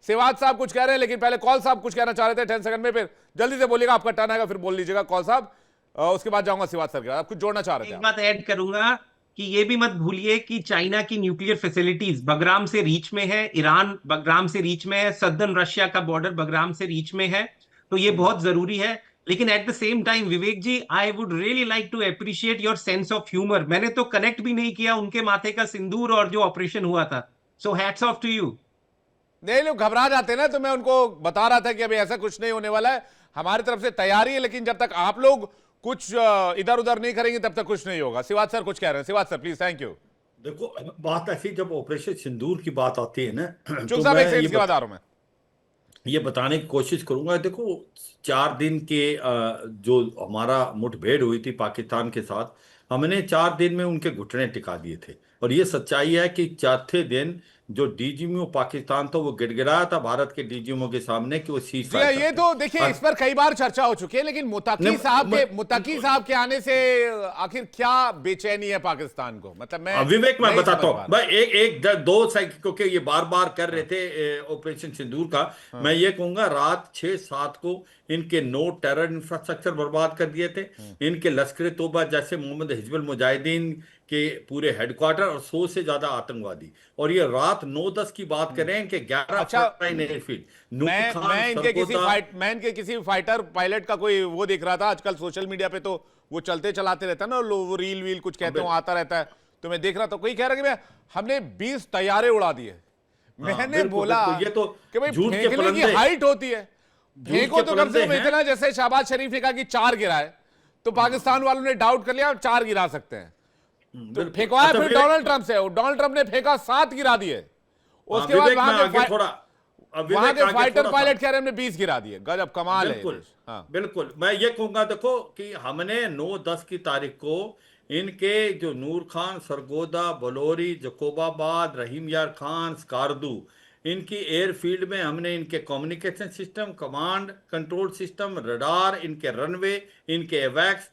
सिवाज साहब कुछ कह रहे हैं, लेकिन पहले कॉल साहब कुछ कहना चाह रहे थे 10 सेकंड में, फिर जल्दी से बोलिएगा, आपका टर्न आएगा, फिर बोल लीजिएगा कॉल साहब, उसके बाद जाऊंगा सिवाज सर के बाद। आप कुछ जोड़ना चाह रहे थे? एक बात ऐड करूंगा कि ये भी मत भूलिए कि चाइना की न्यूक्लियर फैसिलिटीज बगराम से रीच में है, ईरान बगराम से रीच में है, सदर्न रशिया का बॉर्डर बगराम से रीच में है, तो ये बहुत जरूरी है। लेकिन at the same time Vivek ji, I would really like to appreciate your sense of humour. मैंने तो कनेक्ट भी नहीं किया उनके माथे का सिंदूर और जो ऑपरेशन हुआ था, so hats off to you. नहीं, लोग घबरा जाते हैं ना, तो मैं उनको बता रहा था कि अभी ऐसा कुछ नहीं होने वाला है, हमारी तरफ से तैयारी है, लेकिन जब तक आप लोग कुछ इधर उधर नहीं करेंगे तब तक कुछ नहीं होगा। शिवाज सर कुछ कह रहे हैं। Shivaj sir please. Thank you. देखो, बात ऐसी, जब ऑपरेशन सिंदूर की बात आती है ना, चुप साहब, एक सेकंड के बाद आ रहा हूं मैं। ये बताने की कोशिश करूंगा। देखो, 4 दिन के जो हमारा मुठभेड़ हुई थी पाकिस्तान के साथ, हमने 4 दिन में उनके घुटने टिका दिए थे। और ये सच्चाई है कि चौथे दिन जो डीजीएमओ पाकिस्तान था वो गिड़गिड़ाया था भारत के डीजीएमओ के सामने कि वो सीज जी हाँ, ये तो देखिए इस पर कई बार चर्चा हो चुकी है, लेकिन मुत्तकी साहब के आने से आखिर क्या बेचैनी है पाकिस्तान को? मतलब मैं विवेक, मैं नहीं बताता समझ हूँ, पा रहा। मैं एक दो सेकंड, क्योंकि ये बार बार कर रहे थे ऑपरेशन सिंदूर का। मैं ये कहूंगा, रात 6-7 को इनके 9 टेरर इंफ्रास्ट्रक्चर बर्बाद कर दिए थे। इनके लश्कर तोबा जैसे मोहम्मद हिजबुल मुजाहिदीन के पूरे हेडक्वार्टर और 100 से ज्यादा आतंकवादी। और ये रात 9-10 की बात करें कि 11 अच्छा, एयरफील्ड मैं इनके किसी फाइटर पायलट का कोई वो देख रहा था आजकल सोशल मीडिया पे, तो वो चलते चलाते रहता है ना, वो रील वील कुछ कहते हो आता रहता है, तो मैं देख रहा था कोई कह रहा कि हमने 20 तैयारे उड़ा दिए। मैंने बोला ये तो कि भाई झूठ के फेंकने की परंदे, हाइट होती है, फेंको तो कम से कम इतना, जैसे शहबाज शरीफ ने कहा कि 4 गिरा है, तो पाकिस्तान वालों ने डाउट कर लिया 4 गिरा सकते हैं, तो फेंकवाया फिर डोनाल्ड ट्रंप से, डोनाल्ड ट्रंप ने फेंका 7 गिरा दिए। उसके बाद वहां के फाइटर पायलट कह रहे हमने 20 गिरा दिए। गजब कमाल है। बिल्कुल, हाँ, बिल्कुल। मैं ये कहूंगा, देखो कि हमने 9-10 की तारीख को इनके जो नूर खान, सरगोदा, बलौरी, जकोबाबाद, रहीम यार खान, स्कार्दू, इनकी एयरफील्ड में हमने इनके communication system, command control system, radar, इनके रनवे, इनके एवैक्स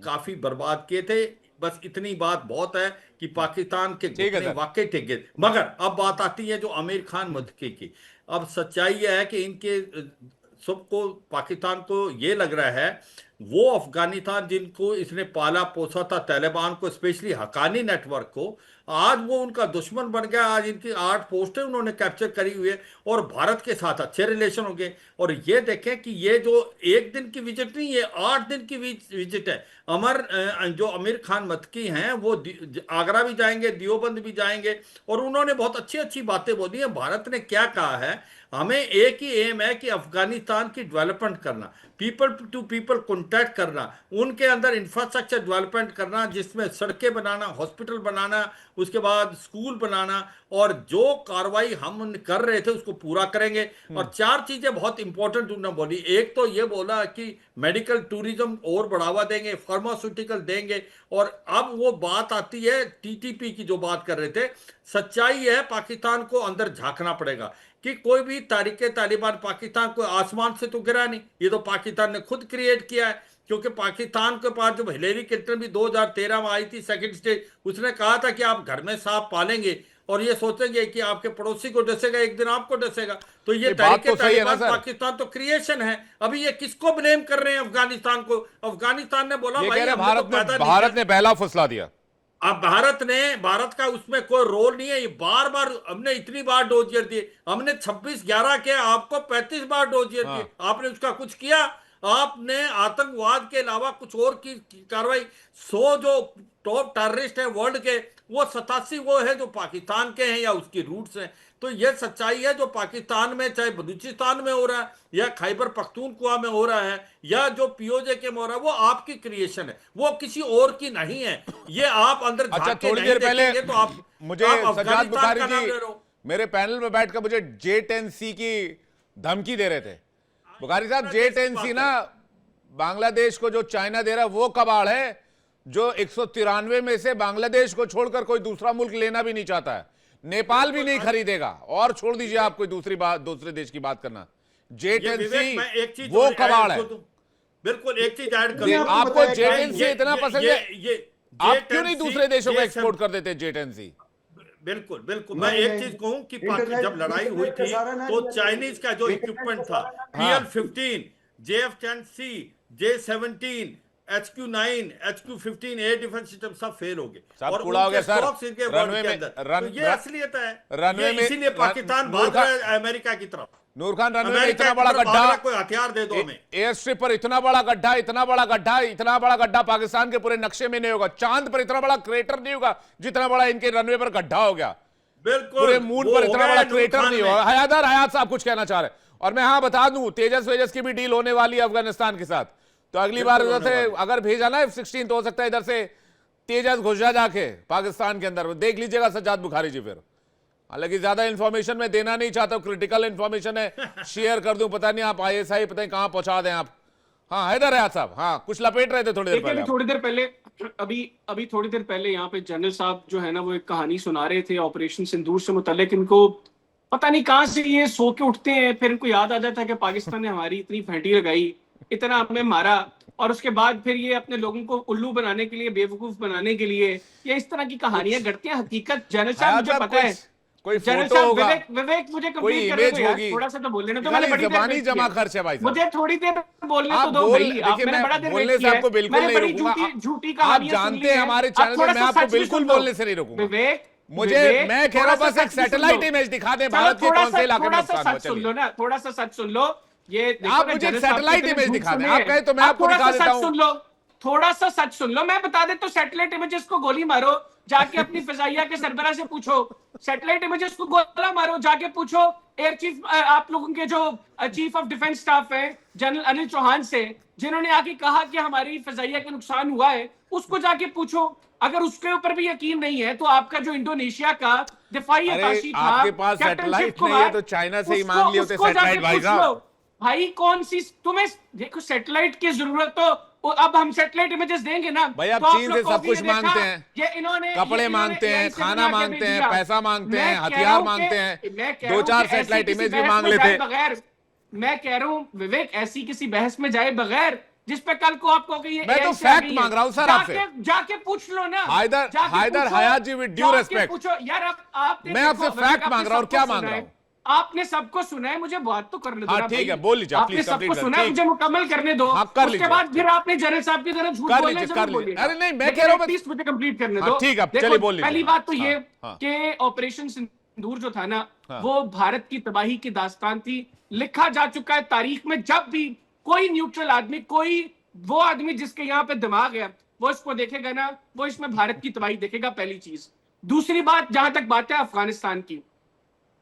काफी बर्बाद किए थे। बस इतनी बात बहुत है कि पाकिस्तान के घुटने वाकई टिक गए। मगर अब बात आती है जो आमिर खान मुत्तकी की। अब सच्चाई यह है कि इनके सबको, पाकिस्तान को ये लग रहा है वो अफगानिस्तान जिनको इसने पाला पोसा था, तालिबान को, स्पेशली हकानी नेटवर्क को, आज वो उनका दुश्मन बन गया। आज इनकी 8 पोस्टें उन्होंने कैप्चर करी हुई है और भारत के साथ अच्छे रिलेशन हो गए। और ये देखें कि ये जो 1 दिन की विजिट नहीं, ये 8 दिन की विजिट है। जो आमिर खान मत्तकी हैं वो आगरा भी जाएंगे, दियोबंद भी जाएंगे, और उन्होंने बहुत अच्छी अच्छी बातें बोली हैं। भारत ने क्या कहा है, हमें एक ही एम है कि अफगानिस्तान की डेवलपमेंट करना, पीपल टू पीपल कॉन्टैक्ट करना, उनके अंदर इंफ्रास्ट्रक्चर डेवलपमेंट करना, जिसमें सड़कें बनाना, हॉस्पिटल बनाना, उसके बाद स्कूल बनाना, और जो कार्रवाई हम कर रहे थे उसको पूरा करेंगे। और 4 चीजें बहुत इंपॉर्टेंट उन्होंने बोली। एक तो ये बोला कि मेडिकल टूरिज्म और बढ़ावा देंगे, फार्मास्यूटिकल देंगे। और अब वो बात आती है टीटीपी की जो बात कर रहे थे। सच्चाई है, पाकिस्तान को अंदर झांकना पड़ेगा कि कोई भी तारीके तालिबान पाकिस्तान को आसमान से तो गिरा नहीं, ये तो पाकिस्तान ने खुद क्रिएट किया है। क्योंकि पाकिस्तान के पास जब हिलेरी क्लिंटन भी 2013 में आई थी सेकंड स्टेज, उसने कहा था कि आप घर में सांप पालेंगे और ये सोचेंगे कि आपके पड़ोसी को डसेगा, एक दिन आपको डसेगा। तो ये तारीके तालिबान पाकिस्तान तो क्रिएशन है। अभी ये किसको ब्लेम कर रहे हैं? अफगानिस्तान को। अफगानिस्तान ने बोला भाई भारत ने पहला फुसला दिया। अब भारत का उसमें कोई रोल नहीं है। ये बार बार हमने इतनी बार डोजियर दिए, हमने 26-11 के आपको 35 बार डोजियर दिए, आपने उसका कुछ किया? आपने आतंकवाद के अलावा कुछ और की कार्रवाई? 100 जो टॉप टेररिस्ट है वर्ल्ड के, वो 87 वो है जो पाकिस्तान के हैं या उसकी रूट्स हैं। तो ये सच्चाई है, जो पाकिस्तान में चाहे बलूचिस्तान में हो रहा है या खैबर पख्तूनख्वा में हो रहा है या जो पीओजे के में हो रहा है, वो आपकी क्रिएशन है, वो किसी और की नहीं है। ये आप अंदर अच्छा, थोड़ी देर पहले तो आप मुझे सज्जाद बुखारी जी मेरे पैनल में बैठकर मुझे J-10C की धमकी दे रहे थे। बुखारी साहब, J-10C ना बांग्लादेश को जो चाइना दे रहा है वो कबाड़ है, जो 193 में से बांग्लादेश को छोड़कर कोई दूसरा मुल्क लेना भी नहीं चाहता है। नेपाल भी नहीं खरीदेगा। और छोड़ दीजिए आप कोई दूसरे देश की बात करना। J-10C वो कबाड़ है। बिल्कुल, एक चीज ऐड करूं, आपको J-10C इतना पसंद है, आप क्यों नहीं दूसरे देशों को एक्सपोर्ट कर देते J-10C? बिल्कुल। मैं एक चीज कहूं कि जब लड़ाई हुई थी तो चाइनीज का जो इक्विपमेंट था, PL-15, JF-10C, J-17, HQ-9, HQ-15 air defence system सब फेल हो गए और पूरा हो गया सर। रनवे में तो ये असलियत है। रनवे में इसीलिए पाकिस्तान भाग रहा है अमेरिका की तरफ। नूर खान, रनवे में इतना बड़ा गड्ढा, कोई हथियार दे दो हमें। एयर स्ट्रिप पर इतना बड़ा गड्ढा पाकिस्तान के पूरे नक्शे में नहीं होगा। चांद पर इतना बड़ा क्रेटर नहीं होगा जितना बड़ा इनके रनवे पर गड्ढा हो गया। बिल्कुल, पूरे मून वो पर हो इतना गया बड़ा नूर क्रेटर खान नहीं में। हुआ। हयादार हयात साहब कुछ कहना चाह रहे हैं, और मैं हाँ बता दूं तेजस वेजस की भी डील होने वाली है अफगानिस्तान के साथ, तो अगली बार बिल्कुल उधर से होने वाली। अगर भेजा ना F-16 तो हो सकता है इधर से तेजस घुस जाके पाकिस्तान के अंदर, देख लीजिएगा सज्जाद बुखारी जी। फिर हालांकि ज्यादा इंफॉर्मेशन मैं देना नहीं चाहता, क्रिटिकल इंफॉर्मेशन है, शेयर कर दूं, पता नहीं आप ISI पता नहीं कहां पहुंचा दें आप। हाँ हैदर हयात साहब, हाँ कुछ लपेट रहे थे थोड़ी देर देखिए पहले अभी आप। थोड़ी देर पहले अभी थोड़ी देर पहले यहाँ पे जनरल साहब जो है ना वो एक कहानी सुना रहे थे ऑपरेशन सिंदूर से मुतल्लिक। इनको पता नहीं कहाँ से ये सो के उठते हैं, फिर इनको याद आ जाता है कि पाकिस्तान ने हमारी इतनी फेंटी लगाई, इतना हमें मारा, और उसके बाद फिर ये अपने लोगों को उल्लू बनाने के लिए, बेवकूफ बनाने के लिए ये इस तरह की कहानियां गढ़ते हैं। हकीकत जनरल साहब हयात मुझे साहब पता है, कोई जनरल फोटो साहब होगा, विवेक मुझे कोई कंप्लीट करने इमेज दो यार, होगी, थोड़ा सा तो बोलने दो। तो खाली मैंने बड़ी देर ज़बानी वेट जमा किया, खर्च है भाई साहब। मुझे थोड़ी देर बोलने आप तो दो बोल, भाई। देखिए मैंने मैं बड़ा देर बोलने वेट से किया आपको है, बिल्कुल मैंने नहीं बड़ी रोकूंगा। झूठी आप कहानियां सुन जानते ली हैं हैं। हमारे अब चैनल में थोड़ा मैं सा आपको सच भी बिल्कुल सुन लो। बोलने से नहीं रोकूंगा। विवेक मैं कह रहा हूं बस एक सैटेलाइट इमेज दिखा दें भारत के कौन से इलाके में थोड़ा सा नुकसान हुआ। सच सुन चलिए लो ना, थोड़ा सा सच सुन लो। ये देखो आप ना, मुझे एक जनरल साहब सैटेलाइट कितने इमेज झूठ दिखा दें, सुने आप हैं। कहें तो मैं आपको थोड़ा दिखा सा देता सच हूं। सुन लो, थोड़ा सा सच सुन लो। मैं बता दे तो सैटेलाइट इमेजेस को गोली मारो, जाके अपनी फिजाइया के सरबराह से पूछो। सैटेलाइट इमेजेस को गोला मारो, जाके पूछो एयर चीफ, आप लोगों के जो चीफ ऑफ डिफेंस स्टाफ है जनरल अनिल चौहान से, जिन्होंने आके कहा कि हमारी फिजाइया का नुकसान हुआ है, उसको जाके पूछो। अगर उसके ऊपर भी यकीन नहीं है तो आपका जो इंडोनेशिया का दिफाई अरे अताशी था आपके पास कैप्टन शिव सैटेलाइट नहीं है कुमार, तो चाइना से ही उसको मांग लिए होते उसको जाके सैटेलाइट भाई पूछ लो। साहब। भाई कौन सी तुम्हें, देखो सैटेलाइट की जरूरत तो अब हम सैटेलाइट इमेजेस देंगे ना, भाई आप तो आप चीन लोग से सब कहोगे कुछ ये देखा, मांगते हैं, ये इन्होंने कपड़े मांगते हैं, AI से खाना बना के मांगते भेज हैं, दिया। पैसा मांगते मैं हैं, कह रहा हथियार हूं मांगते कि- हैं, मैं कह रहा दो हूं चार कि ऐसी सैटेलाइट किसी इमेज भी बहस मांग में लेते। जाए बगैर, मैं कह रहा हूं विवेक ऐसी किसी बहस में जाए बगैर जिस पे कल को आपको कि ये मैं तो AI से आ फैक्ट गई मांग है, रहा हूं सर आपसे। जाके पूछ लो ना। हैदर जाके पूछो, हयात जी विद ड्यू जाके रेस्पेक्ट, पूछो यार। आपने मैं आपसे देखो, विवेक, फैक्ट आपने मांग रहा हूं और सबको क्या सुना मांग रहा है। हूं। आपने सबको सुना है, मुझे बात तो करने दो हाँ ना ठीक भाई। है, बोल लीजिए आपने प्लीज सबको कंप्लीट सुना है, मुझे मुकम्मल करने दो। हाँ, कर उसके लीजिए। बाद फिर आपने जनरल साहब की तरह झूठ कर बोलने लीजिए, से कर भी लीजिए। बोलिएगा। अरे नहीं, मैं लेकिन कह रहा हूं बस- एटलीस्ट मुझे कंप्लीट करने हाँ, दो। ठीक है, देखो, चलिए बोल लीजिए। पहली हाँ, बात तो ये हाँ। कि ऑपरेशन सिंदूर जो था ना, हाँ। वो भारत की तबाही की दास्तान थी। लिखा जा चुका है तारीख में, जब भी कोई न्यूट्रल आदमी, कोई वो आदमी जिसके यहाँ पे दिमाग है, वो इसको देखेगा ना, वो इसमें भारत की तबाही देखेगा, पहली चीज। दूसरी बात, जहां तक बात है अफगानिस्तान की,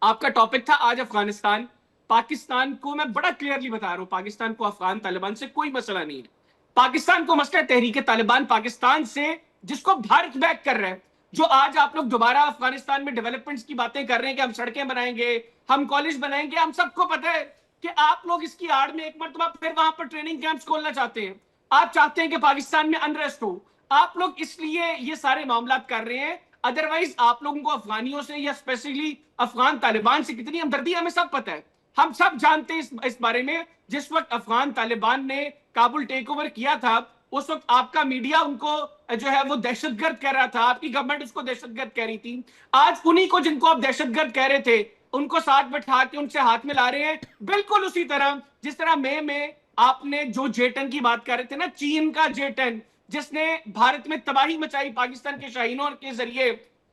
आपका टॉपिक था आज अफगानिस्तान। पाकिस्तान को मैं बड़ा क्लियरली बता रहा हूं, पाकिस्तान को अफगान तालिबान से कोई मसला नहीं है। पाकिस्तान को मसला तहरीक तालिबान पाकिस्तान से, जिसको भारत बैक कर रहा है। जो आज आप लोग दोबारा अफगानिस्तान में डेवलपमेंट्स की बातें कर रहे हैं कि हम सड़कें बनाएंगे, हम कॉलेज बनाएंगे, हम सबको पता है कि आप लोग इसकी आड़ में एक मरतबा फिर वहां पर ट्रेनिंग कैंप्स खोलना चाहते हैं। आप चाहते हैं कि पाकिस्तान में अनरेस्ट हो। आप लोग इसलिए ये सारे मामला कर रहे हैं। अदरवाइज आप लोगों को अफगानियों से या स्पेशली अफगान तालिबान से कितनी हमदर्दी हमें सब पता है। हम सब जानते हैं इस बारे में। जिस वक्त अफगान तालिबान ने काबुल टेक ओवर किया था, उस वक्त आपका मीडिया उनको जो है वो दहशतगर्द कह रहा था, आपकी गवर्नमेंट उसको दहशतगर्द कह रही थी। आज उन्हीं को जिनको आप दहशतगर्द कह रहे थे, उनको साथ बैठा के उनसे हाथ मिला रहे हैं। बिल्कुल उसी तरह जिस तरह मई में आपने जो J-10 की बात कर रहे थे ना, चीन का J-10 जिसने भारत में तबाही मचाई पाकिस्तान के शाहीनों के जरिए,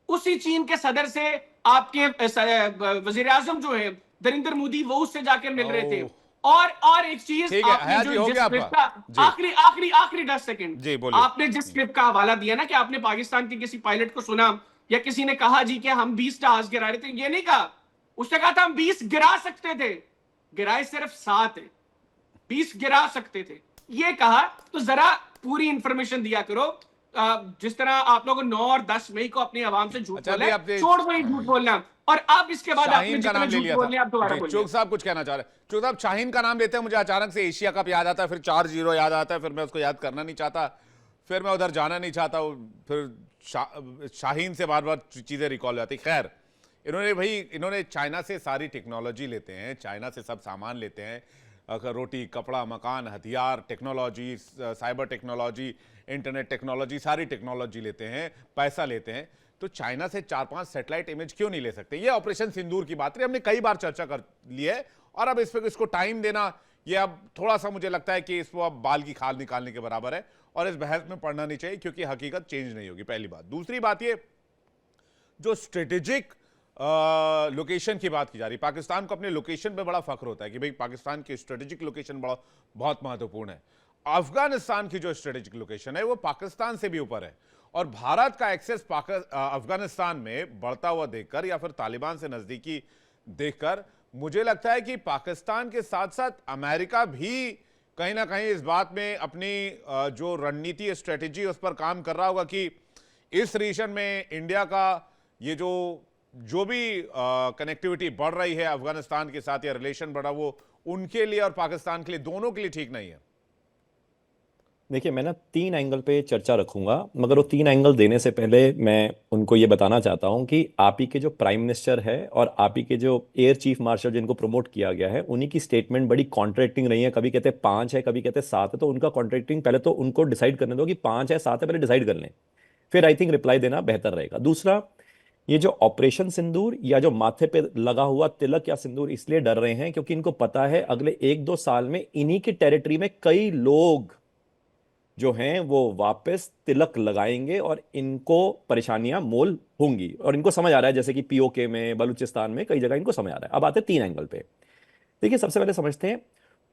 उसी चीन के सदर से आपके वजीर आजम जो है नरेंद्र मोदी, वो उससे जाकर मिल रहे थे। और एक चीज, ठीक है, आपने हयात जो जी, हो जिस गया क्लिप आपका? का आखिरी 10 सेकंड, जी, बोलिए। आपने जिस क्लिप का हवाला दिया ना कि आपने पाकिस्तान के किसी पायलट को सुना या किसी ने कहा जी कि हम 20 जहाज गिरा रहे थे, ये नहीं कहा। उसने कहा था हम 20 गिरा सकते थे, गिराए सिर्फ 7 है, 20 गिरा सकते थे, ये कहा। तो जरा पूरी इंफॉर्मेशन दिया करो। जिस तरह आप लोग 9 और 10 मई को अपनी आवाम से झूठ अच्छा, बोला, आपने छोड़ दो ये झूठ बोलना। और अब इसके बाद आपने शाहीन का जितना नाम ले झूठ लिया बोलने आप दोबारा था। बोलिए। चोक साहब कुछ कहना चाह रहे हैं। चोक साहब, शाहीन का नाम लेते हैं मुझे अचानक से एशिया कप याद आता है, फिर 4-0 याद आता है, फिर मैं उसको याद करना नहीं चाहता, फिर मैं उधर जाना नहीं चाहता, फिर शाहीन से बार बार चीजें रिकॉल हो जाती। खैर, इन्होंने चाइना से सारी टेक्नोलॉजी लेते हैं, चाइना से सब सामान लेते हैं, रोटी, कपड़ा, मकान, हथियार, technology, cyber technology, internet technology, सारी टेक्नोलॉजी लेते हैं, पैसा लेते हैं। तो चाइना से 4-5 सैटेलाइट इमेज क्यों नहीं ले सकते? ये ऑपरेशन सिंदूर की बात रही, हमने कई बार चर्चा कर ली है, और अब इसको टाइम देना, ये अब थोड़ा सा मुझे लगता है कि इसको अब बाल की खाल निकालने के बराबर है, और इस बहस में पड़ना नहीं चाहिए, क्योंकि हकीकत चेंज नहीं होगी, पहली बात। दूसरी बात, ये जो स्ट्रेटेजिक लोकेशन की बात की जा रही, पाकिस्तान को अपने लोकेशन पे बड़ा फख्र होता है कि भाई पाकिस्तान की स्ट्रेटेजिक लोकेशन बहुत महत्वपूर्ण है। अफगानिस्तान की जो स्ट्रेटेजिक लोकेशन है वो पाकिस्तान से भी ऊपर है, और भारत का एक्सेस अफगानिस्तान में बढ़ता हुआ देखकर या फिर तालिबान से नजदीकी देखकर मुझे लगता है कि पाकिस्तान के साथ साथ अमेरिका भी कहीं ना कहीं इस बात में अपनी जो रणनीति स्ट्रेटेजी उस पर काम कर रहा होगा कि इस रीजन में इंडिया का ये जो भी कनेक्टिविटी बढ़ रही है अफगानिस्तान के साथ या रिलेशन बढ़ा वो उनके लिए और पाकिस्तान के लिए दोनों के लिए ठीक नहीं है। देखिए, मैं ना 3 एंगल पे चर्चा रखूंगा, मगर वो 3 एंगल देने से पहले मैं उनको ये बताना चाहता हूं कि आप ही के जो प्राइम मिनिस्टर है और आप ही के जो एयर चीफ मार्शल जिनको प्रमोट किया गया है, उन्हीं की स्टेटमेंट बड़ी कॉन्ट्रैक्टिंग रही है। कभी कहते हैं 5 है, कभी कहते हैं 7 है। तो उनका कॉन्ट्रैक्टिंग, पहले तो उनको डिसाइड करने दो कि 5 है 7 है, पहले डिसाइड कर लें, फिर आई थिंक रिप्लाई देना बेहतर रहेगा। दूसरा, ये जो ऑपरेशन सिंदूर या जो माथे पे लगा हुआ तिलक या सिंदूर इसलिए डर रहे हैं क्योंकि इनको पता है अगले 1-2 साल में इन्हीं की टेरिटरी में कई लोग जो हैं वो वापस तिलक लगाएंगे और इनको परेशानियां मोल होंगी। और इनको समझ आ रहा है, जैसे कि पीओके में, बलूचिस्तान में, कई जगह इनको समझ आ रहा है। अब आते हैं 3 एंगल पे। देखिए, सबसे पहले समझते हैं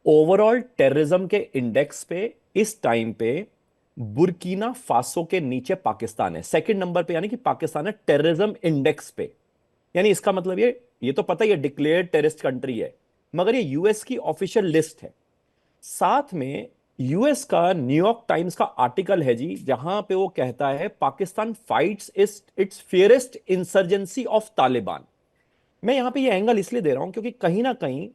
ओवरऑल टेररिज्म के इंडेक्स पे इस टाइम पे बुर्किना फासो के नीचे पाकिस्तान है, सेकंड नंबर पे, यानी कि पाकिस्तान है टेररिज्म इंडेक्स पे। यानी इसका मतलब ये तो पता ही है डिक्लेयर्ड टेररिस्ट कंट्री है, मगर ये यूएस की ऑफिशियल लिस्ट है। साथ में यूएस का न्यूयॉर्क टाइम्स का आर्टिकल है जी, जहां पे वो कहता है Pakistan fights its fiercest insurgency of Taliban. मैं यहां पे ये एंगल इसलिए दे रहा हूं क्योंकि कहीं ना कहीं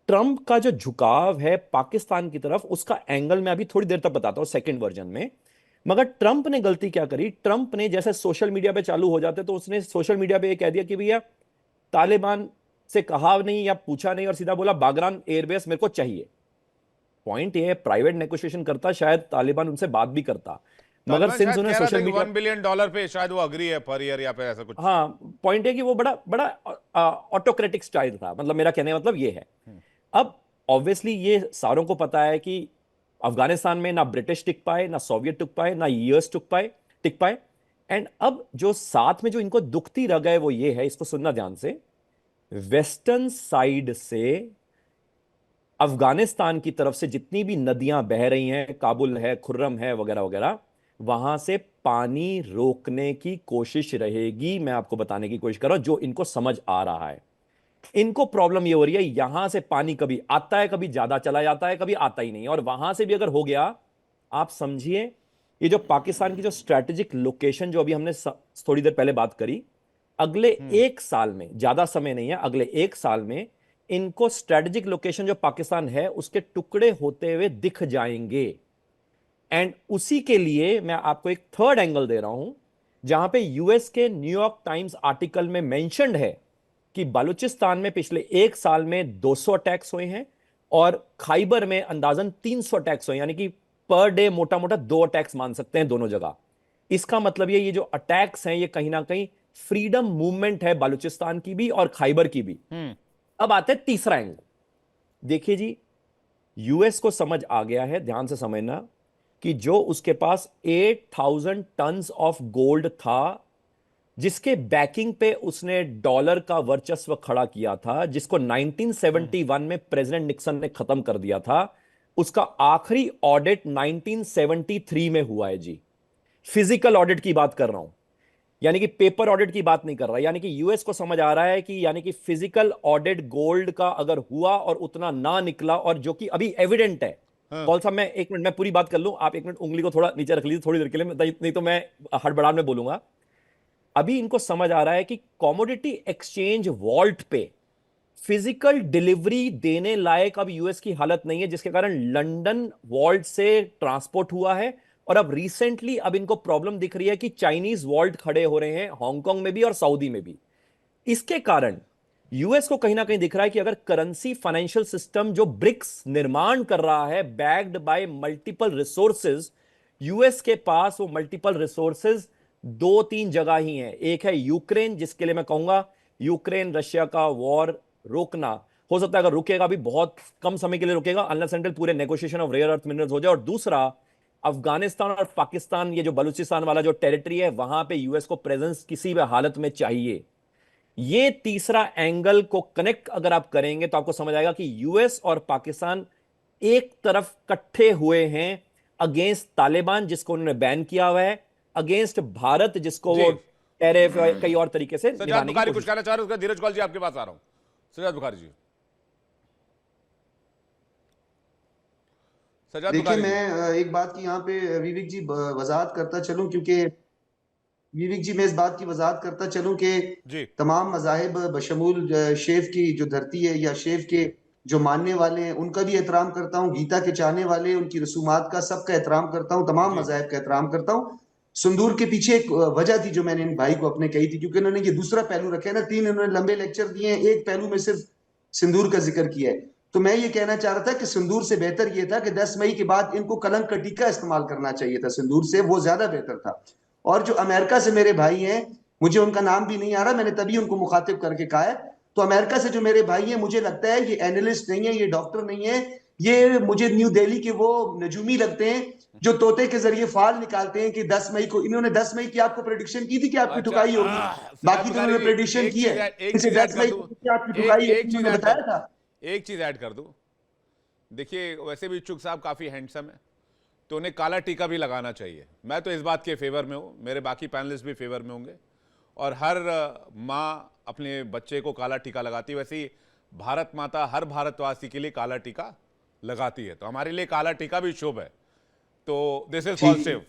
ट्रंप का जो झुकाव है पाकिस्तान की तरफ, उसका एंगल मैं अभी थोड़ी देर तक बताता हूं सेकंड वर्जन में। मगर ट्रंप ने गलती क्या करी, ट्रंप ने जैसे सोशल मीडिया पे चालू हो जाते तो उसने सोशल मीडिया पे ये कह दिया कि भैया तालिबान से कहा नहीं या पूछा नहीं और सीधा बोला बागरान एयरबेस मेरे को चाहिए। पॉइंट ये है, प्राइवेट नेगोशिएशन करता, शायद तालिबान उनसे बात भी करता, मगर सिंस उन्हें सोशल मीडिया $1 बिलियन पे शायद वो अग्री है पर ईयर या फिर ऐसा कुछ। हाँ, पॉइंट है कि वो बड़ा बड़ा ऑटोक्रेटिक स्टाइल था, मतलब मेरा कहने का मतलब ये है। अब ऑब्वियसली ये सारों को पता है कि अफगानिस्तान में ना ब्रिटिश टिक पाए, ना सोवियत टिक पाए, ना यूएस टिक पाए। एंड अब जो साथ में जो इनको दुखती रह गए वो ये है, इसको सुनना ध्यान से, वेस्टर्न साइड से अफगानिस्तान की तरफ से जितनी भी नदियां बह रही हैं, काबुल है, खुर्रम है, वगैरह वगैरह, वहां से पानी रोकने की कोशिश रहेगी। मैं आपको बताने की कोशिश कर रहा हूं जो इनको समझ आ रहा है। इनको प्रॉब्लम ये हो रही है, यहां से पानी कभी आता है, कभी ज्यादा चला जाता है, कभी आता ही नहीं। और वहां से भी अगर हो गया, आप समझिए ये जो पाकिस्तान की जो स्ट्रैटेजिक लोकेशन जो अभी हमने थोड़ी देर पहले बात करी, अगले 1 साल में, ज्यादा समय नहीं है, अगले 1 साल में इनको स्ट्रैटेजिक लोकेशन जो पाकिस्तान है उसके टुकड़े होते हुए दिख जाएंगे। एंड उसी के लिए मैं आपको एक थर्ड एंगल दे रहा हूं, जहां पे यूएस के न्यूयॉर्क टाइम्स आर्टिकल में मेंशन्ड है कि बलूचिस्तान में पिछले 1 साल में 200 अटैक्स हुए हैं और खैबर में अंदाजन 300 अटैक्स हुए, यानी कि पर डे मोटा मोटा 2 अटैक्स मान सकते हैं दोनों जगह। इसका मतलब ये जो अटैक्स हैं ये कहीं ना कहीं फ्रीडम मूवमेंट है बलूचिस्तान की भी और खैबर की भी। अब आते हैं तीसरा एंगल। देखिए जी, यूएस को समझ आ गया है, ध्यान से समझना, कि जो उसके पास 8,000 टन्स ऑफ गोल्ड था, जिसके बैकिंग पे उसने डॉलर का वर्चस्व खड़ा किया था, जिसको 1971 में प्रेसिडेंट निक्सन ने खत्म कर दिया था, उसका आखिरी ऑडिट 1973 में हुआ है जी। फिजिकल ऑडिट की बात कर रहा हूं, यानी कि पेपर ऑडिट की बात नहीं कर रहा। यानी कि यूएस को समझ आ रहा है कि यानी कि फिजिकल ऑडिट गोल्ड का अगर हुआ और उतना ना निकला, और जो कि अभी एविडेंट है। कौन सा, मैं 1 मिनट मैं पूरी बात कर लूं, आप 1 मिनट उंगली को थोड़ा नीचे रख लीजिए थोड़ी देर के लिए, नहीं तो मैं हड़बड़ाहट में बोलूंगा। अभी इनको समझ आ रहा है कि कॉमोडिटी एक्सचेंज वॉल्ट पे फिजिकल डिलीवरी देने लायक अब यूएस की हालत नहीं है, जिसके कारण लंदन वॉल्ट से ट्रांसपोर्ट हुआ है। और अब रिसेंटली अब इनको प्रॉब्लम दिख रही है कि चाइनीज वॉल्ट खड़े हो रहे हैं हांगकांग में भी और सऊदी में भी। इसके कारण यूएस को कहीं ना कहीं दिख रहा है कि अगर करेंसी फाइनेंशियल सिस्टम जो ब्रिक्स निर्माण कर रहा है backed by multiple resources, US के पास वो मल्टीपल रिसोर्सेज 2-3 जगह ही हैं। एक है यूक्रेन, जिसके लिए मैं कहूंगा यूक्रेन रशिया का वॉर रोकना, हो सकता है अगर रुकेगा भी बहुत कम समय के लिए रुकेगा, अनलेस एंटिल पूरे negotiation of rare earth minerals हो जाए। और दूसरा, अफगानिस्तान और पाकिस्तान, ये जो बलूचिस्तान वाला जो टेरिटरी है, वहां पे यूएस को प्रेजेंस किसी भी हालत में चाहिए। ये तीसरा एंगल को कनेक्ट अगर आप करेंगे तो आपको समझ आएगा कि यूएस और पाकिस्तान एक तरफ इकट्ठे हुए हैं अगेंस्ट तालिबान, जिसको उन्होंने बैन किया हुआ है, अगेंस्ट भारत, जिसको जी। वो टैरिफ कई और तरीके से सज्जाद निभाने की बुखारी कुछ कोशिश। कहना चाह रहे हो? उसका धीरज कौल जी आपके पास आ रहा हूं। सज्जाद बुखारी जी, सज्जाद देखिए बुखारी जी। मैं एक बात की यहाँ पे विवेक जी वजाहत करता चलूं, क्योंकि विवेक जी मैं इस बात की वजाहत करता चलूं कि जी तमाम मजाहिब बशमूल शेफ की जो धरती है या शेफ के जो मानने वाले हैं उनका भी एहतराम करता हूँ, गीता के चाहने वाले उनकी रसूमात का सबका एहतराम करता हूँ, तमाम जी मजाहिब का एहतराम करता हूँ। सिंदूर के पीछे एक वजह थी जो मैंने इन भाई को अपने कही थी, क्योंकि इन्होंने ये दूसरा पहलू रखे ना, 3 इन्होंने लंबे लेक्चर दिए हैं, एक पहलू में सिर्फ सिंदूर का जिक्र किया है। तो मैं ये कहना चाह रहा था कि सिंदूर से बेहतर ये था कि 10 मई के बाद इनको कलंक का टीका इस्तेमाल करना चाहिए था, सिंदूर से वो ज्यादा बेहतर था। और जो अमेरिका से मेरे भाई हैं, मुझे उनका नाम भी नहीं आ रहा, मैंने तभी उनको मुखातिब करके कहा है, तो अमेरिका से जो मेरे भाई हैं, मुझे लगता है ये एनालिस्ट नहीं है, ये डॉक्टर नहीं है, ये मुझे न्यू दिल्ली के वो नजूमी लगते हैं जो तोते के जरिए फाल निकालते हैं कि 10 मई को, इन्होंने 10 मई की आपको प्रेडिक्शन की थी कि आपकी अच्छा, ठुकाई होगी, सज्जाद बाकी तो बुखारी उन्होंने जी, प्रेडिक्शन एक की चीज है एक कि चीज 10 ऐड कर मई दूं, को आपकी ठुकाई एक होगी, चीज उन्होंने ऐड बताया कर था। एक चीज ऐड कर दूं। देखिए, वैसे भी इच्छुक साहब काफी हैंडसम है, तो उन्हें काला टीका भी लगाना चाहिए। मैं तो इस बात के फेवर में हूं, मेरे बाकी पैनलिस्ट भी फेवर में होंगे, और हर माँ अपने बच्चे को काला टीका लगाती है। वैसे ही भारत माता हर भारतवासी के लिए काला टीका लगाती है, तो हमारे लिए काला टीका भी शुभ है। तो दिस इज ठीक। पॉजिटिव।